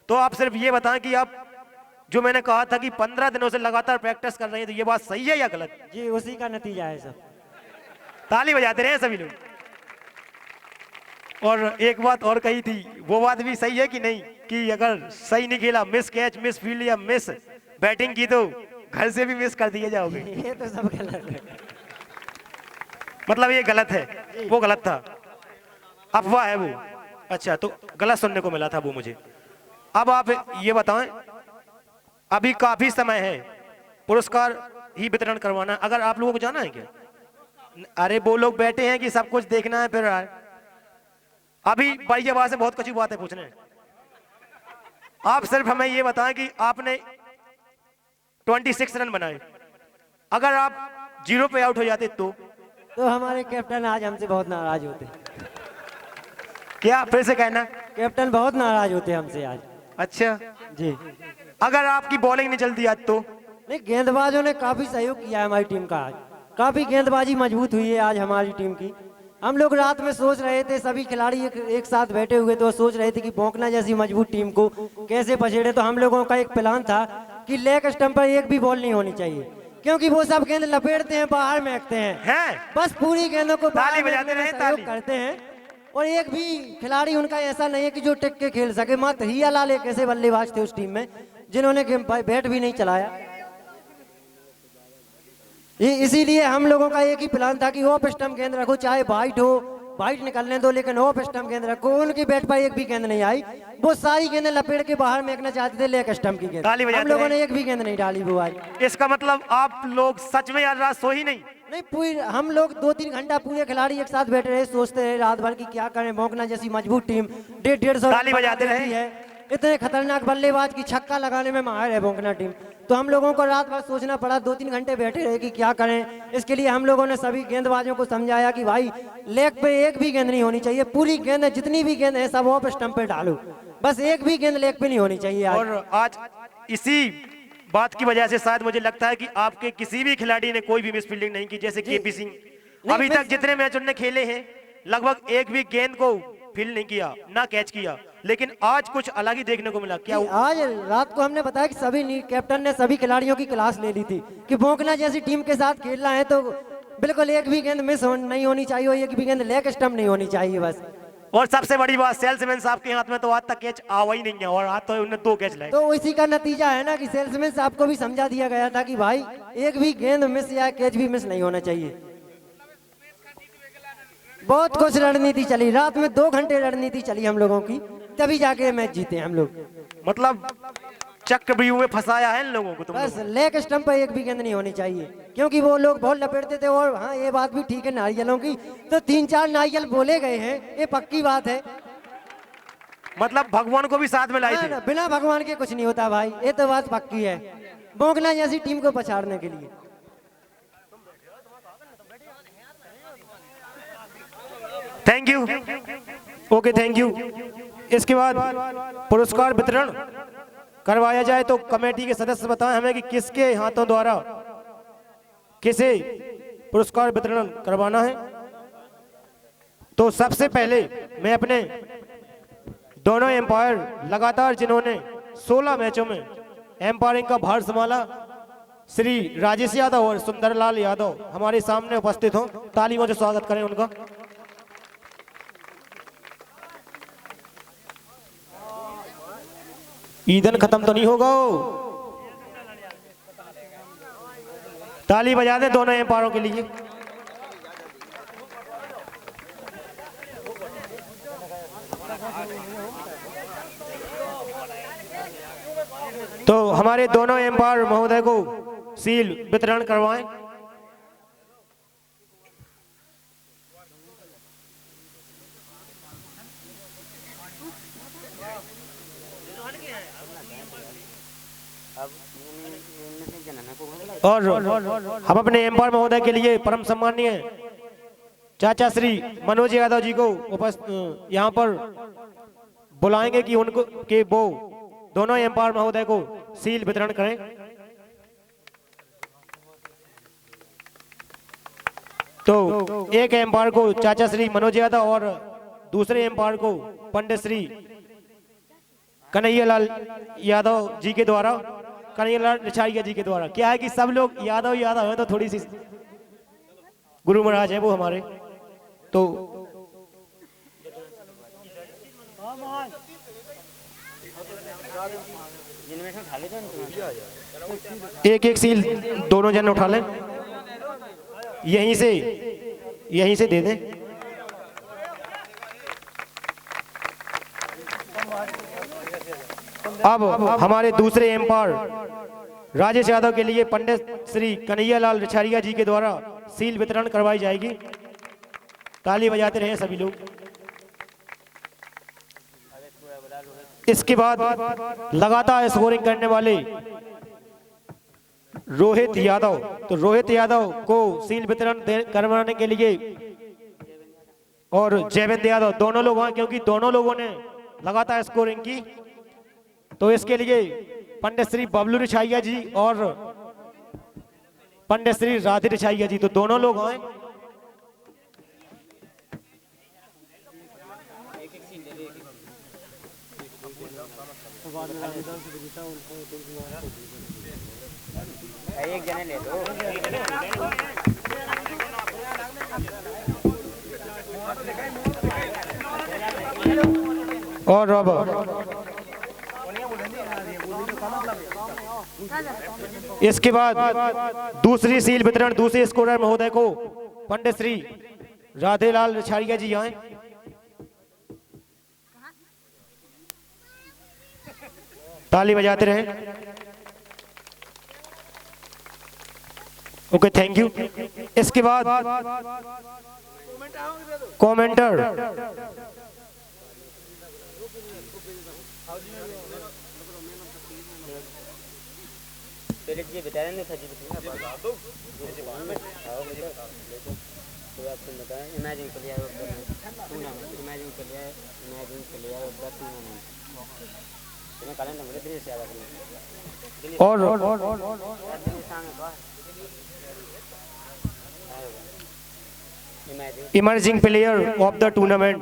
तो आप सिर्फ ये बताएं कि आप जो मैंने कहा था कि 15 दिनों से लगातार प्रैक्टिस कर रहे हैं, तो ये बात सही है या गलत? जी उसी का नतीजा है सब। ताली बजाते रहे सभी लोग। और एक बात और कही थी, वो बात भी सही है कि नहीं, कि अगर सही नहीं खेला, मिस कैच, मिस फील्ड या मिस बैटिंग की तो घर से भी मिस कर दिए जाओगे। ये तो सब गलत है। मतलब ये गलत है, वो गलत था, अफवाह है वो। अच्छा, तो गलत सुनने को मिला था वो मुझे। अब आप ये बताएं, अभी काफी समय है, पुरस्कार ही वितरण करवाना, अगर आप लोगों को जाना है क्या? अरे वो लोग बैठे हैं कि सब कुछ देखना है, फिर अभी भाई जब से बहुत कच्ची बातें पूछने हैं। आप सिर्फ हमें ये बताएं कि आपने 26 रन बनाए, अगर आप 0 पे आउट हो जाते तो हमारे कैप्टन आज हमसे बहुत नाराज होते। क्या फिर से कहना? कैप्टन बहुत नाराज होते हमसे आज। अच्छा जी, अगर आपकी बॉलिंग नहीं चलती आज तो? नहीं, गेंदबाजों ने काफी सहयोग किया है हमारी टीम का, आज काफी गेंदबाजी मजबूत हुई है आज हमारी टीम की। हम लोग रात में सोच रहे थे, सभी खिलाड़ी एक साथ बैठे हुए तो सोच रहे थे कि बोंकना जैसी मजबूत टीम को कैसे पछेड़े। तो हम लोगों का एक प्लान था कि लेग स्टंप पर एक भी बॉल नहीं होनी चाहिए, क्योंकि वो सब गेंद लपेटते हैं, बाहर फेंकते हैं, बस पूरी गेंदों को ताली बजाते रहे, ताली करते हैं। और एक भी खिलाड़ी उनका ऐसा नहीं है कि जो टिक के खेल सके। मात्र हिया लाल एक ऐसे बल्लेबाज थे उस टीम में जिन्होंने बैट भी नहीं चलाया। इसीलिए हम लोगों का एक ही प्लान था कि ऑफ स्टंप गेंद रखो, चाहे वाइट हो, वाइट निकलने दो, लेकिन ऑफ स्टंप गेंद रखो। उनकी बैट पर एक भी गेंद नहीं आई, वो सारी गेंदें लपेट के बाहर फेंकना चाहते थे लेग स्टंप की गेंद। हम लोगों ने एक भी गेंद नहीं डाली वो आज। इसका मतलब आप लोग सच में यार रात सो ही नहीं? नहीं, पूरी हम लोग 2-3 घंटा पूरे खिलाड़ी एक साथ बैठे रहे, सोचते रहे रात भर की क्या करें। बोंकना जैसी मजबूत टीम 150 ताली बजाते रहे है, इतने खतरनाक बल्लेबाज की छक्का लगाने में माहिर है बोंकना टीम। तो हम लोगों को रात भर सोचना पड़ा, 2-3 घंटे बैठे रहे कि क्या करें। इसके लिए हम लोगों ने सभी गेंदबाजों को समझाया कि भाई लेग पे एक भी गेंद नहीं होनी चाहिए, पूरी गेंद जितनी भी गेंद है सब ऑफ स्टंप पे डालो, बस एक भी गेंद लेग पे नहीं होनी चाहिए आज। और आज इसी बात की वजह से शायद मुझे लगता है कि आपके किसी भी खिलाड़ी ने कोई भी मिस फील्डिंग नहीं की, जैसे केपी सिंह अभी तक जितने मैच उन्होंने खेले हैं लगभग एक भी गेंद को फील्ड नहीं किया, ना कैच किया, लेकिन आज कुछ अलग ही देखने को मिला। क्या आज रात को हमने बताया कि सभी कैप्टन ने सभी खिलाड़ियों की क्लास ले ली थी कि बोंकना जैसी टीम के साथ खेलना है तो बिल्कुल एक भी गेंद मिस नहीं होनी चाहिए और एक भी गेंद लेग स्टंप नहीं होनी चाहिए बस। और सबसे बड़ी बात, सेल्समैन साहब के हाथ में तो आज तक कैच आवा ही नहीं है और आज तो उन्हें 2 कैच लाए। तो इसी का नतीजा है ना कि सेल्समैन साहब को भी समझा दिया गया था कि भाई एक भी गेंद मिस या कैच भी मिस नहीं होना चाहिए। बहुत कुछ रणनीति चली, रात में 2 घंटे रणनीति चली हम लोगों की, तभी जाके मैच जीते हम लोग। मतलब चक्रव्यूह में फंसाया है इन लोगों को तुम बस लोगों। लेग स्टंप पर एक भी गेंद नहीं होनी चाहिए क्योंकि वो लोग बहुत लपेटते थे। और हाँ ये बात भी ठीक है नारियलों की, तो 3-4 नारियल बोले गए हैं, ये पक्की बात है। मतलब भगवान को भी साथ में लाई थी। बिना भगवान के कुछ नहीं होता भाई, ये तो बात पक्की है बोंकना जैसी टीम को पछाड़ने के लिए। Thank you. Okay thank you. इसके बाद पुरस्कार वितरण करवाया जाए तो कमेटी के सदस्य बताएं हमें कि किसके हाथों द्वारा किसे पुरस्कार वितरण करवाना है। तो सबसे पहले मैं अपने दोनों एम्पायर लगातार जिन्होंने 16 मैचों में एम्पायरिंग का भार संभाला, श्री राजेश यादव और सुंदरलाल यादव हमारे सामने उपस्थित हों। तालियों से स्वागत करें उनका। ईंधन खत्म तो नहीं होगा वो। ताली बजा दें दोनों एम्पायरों के लिए। तो हमारे दोनों एम्पायर महोदय को सील वितरण करवाएं। और हम अपने एम्पायर महोदय के लिए परम सम्मानीय चाचा श्री मनोज यादव जी को यहाँ पर बुलाएंगे कि उनको कि वो दोनों एम्पायर महोदय को सील वितरण करें। तो एक एम्पायर को चाचा श्री मनोज यादव और दूसरे एम्पायर को पंडित श्री कन्हैयालाल यादव जी के द्वारा, कन्हैयालाल रिछाड़िया जी के द्वारा। क्या है कि सब लोग यादव यादव है तो थोड़ी सी गुरु महाराज है वो हमारे, तो एक एक सील दोनों जन उठा लें, यहीं से दे दें। अब हमारे दूसरे एम्पायर राजेश यादव के लिए पंडित श्री कन्हैयालाल रिछाड़िया जी के द्वारा सील वितरण करवाई जाएगी। ताली बजाते रहे सभी लोग। इसके बाद लगातार स्कोरिंग करने वाले रोहित यादव, तो रोहित यादव को सील वितरण करवाने के लिए और जयवेंद्र यादव दोनों लोग हैं क्योंकि दोनों लोगों ने लगातार स्कोरिंग की। तो इसके लिए पंडित श्री बबलू रिछाड़िया जी और पंडित श्री राधे रिछाड़िया जी, तो दोनों लोग हैं। एक जने ले लो। और अब इसके बाद दूसरी सील वितरण दूसरे स्कोरर महोदय को पंडित श्री राधेलाल रिछाड़िया जी आए। ताली बजाते रहे। Okay thank you. इसके बाद कमेंटर जी बता रहे था जी बता दो तो आपको बताएं imagine player tournament imagine player of the tournament तुम्हें कैलेंडर में दिनेश यादव और emerging player of the tournament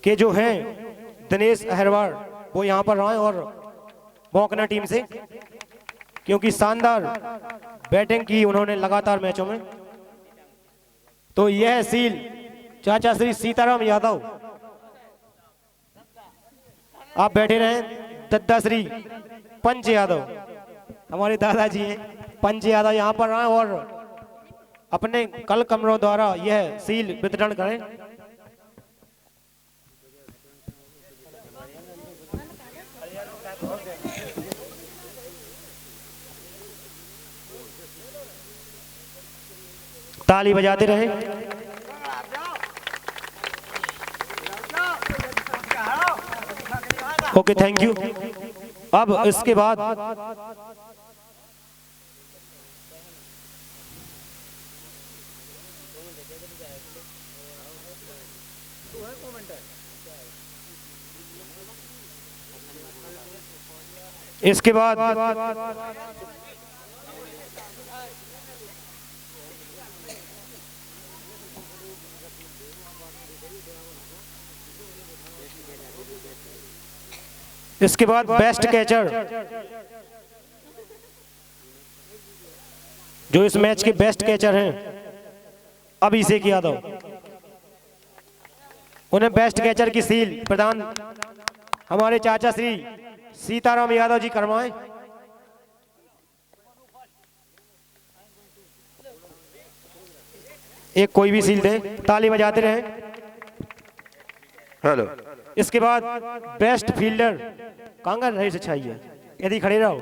के जो हैं दिनेश अहरवार वो यहाँ पर आए और बोंकना टीम से, क्योंकि शानदार बैटिंग की उन्होंने लगातार मैचों में। तो यह सील चाचा श्री सीताराम यादव, आप बैठे रहे। दद्दा श्री पंच यादव, हमारे दादाजी हैं पंच यादव, यहाँ पर आए और अपने कल कमरों द्वारा यह सील वितरण करें। ताली बजाते रहे। Okay, thank you. अब इसके बाद इसके बाद बेस्ट कैचर, जो इस मैच के बेस्ट कैचर हैं अभिषेक यादव, उन्हें बेस्ट कैचर की सील प्रदान हमारे चाचा श्री सीताराम यादव जी करवाएं। एक कोई भी सील दे, ताली बजाते रहे। हेलो। इसके बाद बेस्ट फील्डर कांगा रहे से चाहिए, यदि खड़े रहो।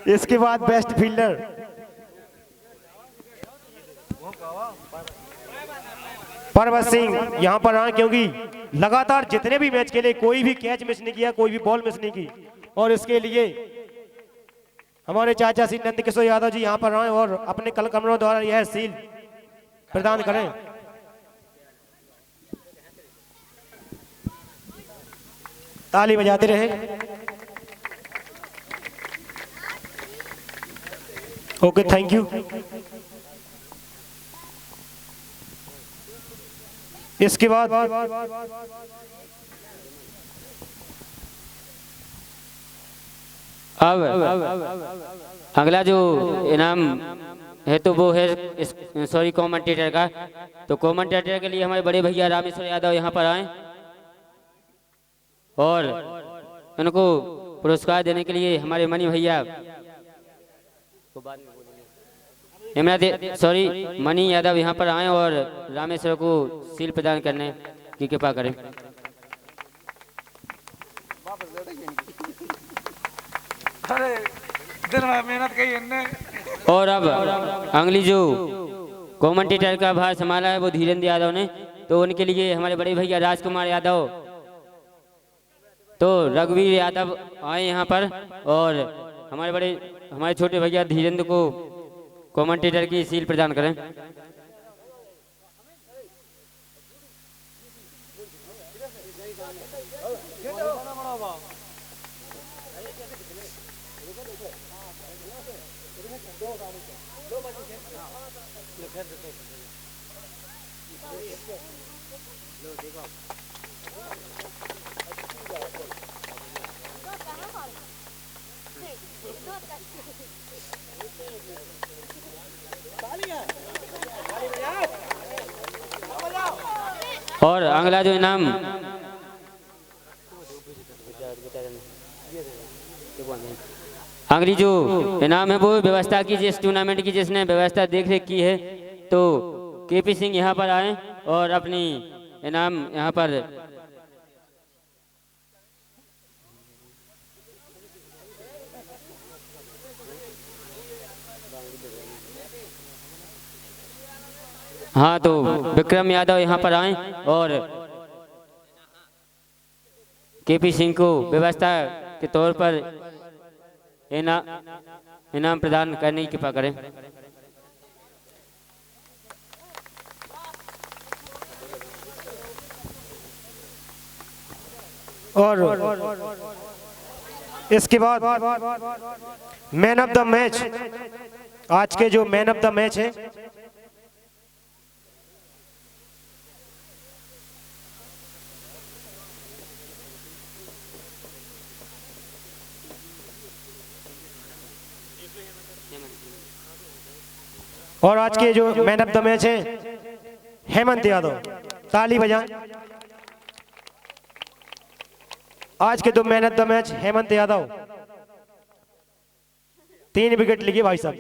इसके बाद बेस्ट फील्डर परवत सिंह यहाँ पर आए, क्योंकि लगातार जितने भी मैच खेले कोई भी कैच मिस नहीं किया, कोई भी बॉल मिस नहीं की, और इसके लिए हमारे चाचा श्री नंद किशोर यादव जी यहाँ पर आए और अपने कल कमरों द्वारा यह सील प्रदान करें। ताली बजाते रहे। Okay, thank you. इसके बाद अब अगला जो इनाम है तो वो है सॉरी कमेंटेटर का। तो कमेंटेटर के लिए हमारे बड़े भैया रामेश्वर यादव यहाँ पर आए और उनको पुरस्कार देने के लिए हमारे मनी भैया मनी यादव यहाँ पर आए और रामेश्वर को सील प्रदान करने की कृपा करें। अरे दिन में मेहनत की इनने। और अब अगली जो कमेंटेटर का भार संभाला है वो धीरेन्द्र यादव ने, तो उनके लिए हमारे बड़े भैया राजकुमार यादव तो रघुवीर यादव आए यहाँ पर और हमारे छोटे भैया धीरेन्द्र को कमेंटेटर की सील प्रदान करें। और अगला जो इनाम अगली जो इनाम है वो व्यवस्था की, जिस टूर्नामेंट की जिसने व्यवस्था देख रेख की है, तो केपी सिंह यहाँ पर आए और अपनी इनाम यहाँ पर हाँ तो विक्रम यादव यहाँ पर आए और केपी सिंह को व्यवस्था के तौर पर इनाम प्रदान करने की कृपा करें। और इसके बाद मैन ऑफ द मैच, आज के जो मैन ऑफ द मैच है और आज के जो मैन ऑफ द मैच है हेमंत यादव, ताली बजाएं। आज के 2 man of the match Hemant Yadav, 3 wicket लिए भाई साहब,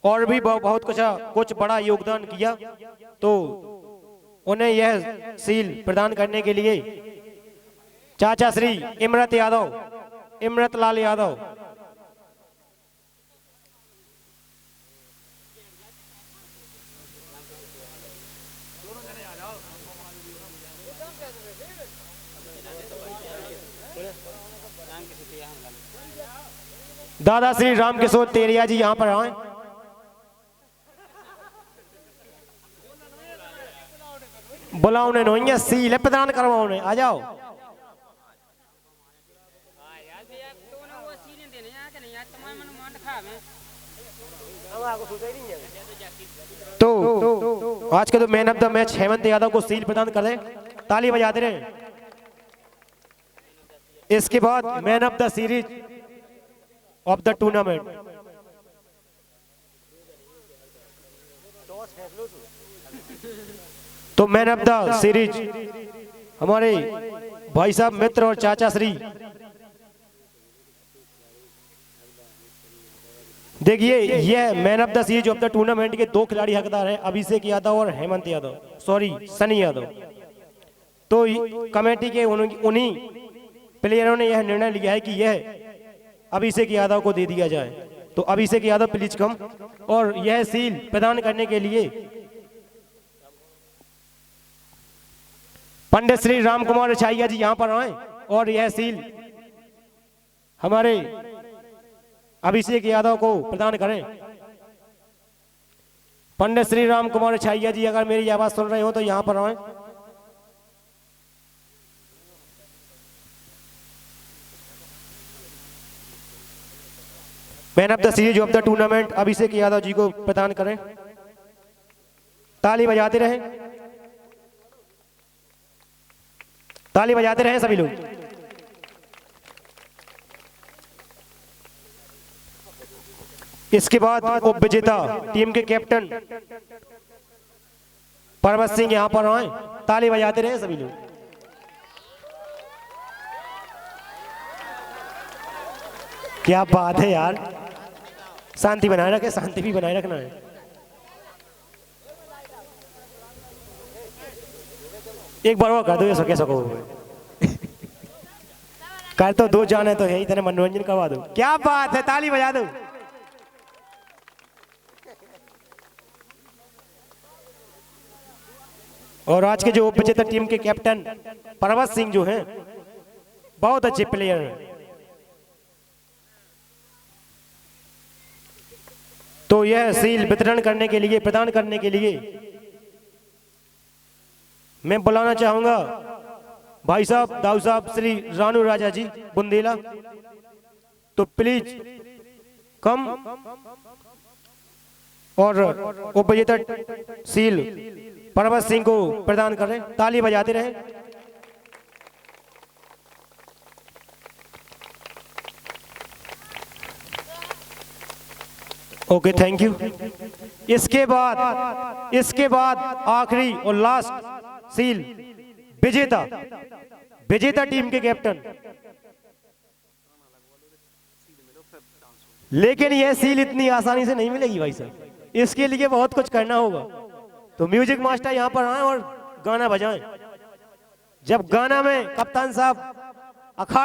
और भी बहुत कुछ बड़ा योगदान किया, तो उन्हें यह सील प्रदान करने के लिए चाचा श्री इमरत यादव, इमरत लाल यादव, दादा श्री राम किशोर तेरिया जी यहां पर आए। बुलाओ उन्हें, नोइया सील प्रदान करवाओ उन्हें, आ जाओ। तो आज के 2 man of the match Hemant Yadav को सील प्रदान कर दें, ताली बजाते रहे। इसके बाद man of the series of the tournament, तो मैन ऑफ द सीरीज हमारे भाई साहब मित्र और चाचा श्री, देखिए यह man of the series of the tournament के 2 खिलाड़ी हकदार हैं, अभिषेक यादव और हेमंत यादव, सॉरी सनी यादव। तो कमेटी के उन्हीं प्लेयरों ने यह निर्णय लिया है कि यह अभिषेक यादव को दे दिया जाए। तो अभिषेक यादव प्लीज कम, और यह सील प्रदान करने के लिए पंडित श्री राम कुमार रछाइया जी यहां पर आए और यह सील हमारे अभिषेक यादव को प्रदान करें। पंडित श्री राम कुमार रछाइया जी अगर मेरी आवाज सुन रहे हो तो यहां पर आए। Man of the series of the tournament Abhishek Yadav ji को प्रदान करें, ताली बजाते रहें, ताली बजाते रहें सभी लोग। इसके बाद उप विजेता टीम के कैप्टन परमत सिंह यहां पर आए, ताली बजाते रहें सभी लोग। क्या बात है यार, शांति बनाए रखे, शांति भी बनाए रखना है। एक बार और कर दो, ये सके सको कर तो 2 जाने तो है ही, तेरे मनोरंजन करवा दो। क्या बात है, ताली बजा दो। और आज के जो उप विजेता टीम के कैप्टन परमत सिंह जो हैं, बहुत अच्छे प्लेयर हैं। तो यह सील वितरण करने के लिए, प्रदान करने के लिए मैं बुलाना चाहूंगा भाई साहब दाऊ साहब श्री रानू राजा जी बुंदेला, तो प्लीज कम और उप विजेता सील परमत सिंह को प्रदान करें, ताली बजाते रहें। Okay, thank you. इसके बाद आखिरी और लास्ट सील विजेता टीम के कैप्टन, लेकिन यह सील इतनी आसानी से नहीं मिलेगी भाई साहब, इसके लिए बहुत कुछ करना होगा। तो म्यूजिक मास्टर यहां पर आए और गाना बजाएं। जब गाना में कप्तान साहब अखाड़ा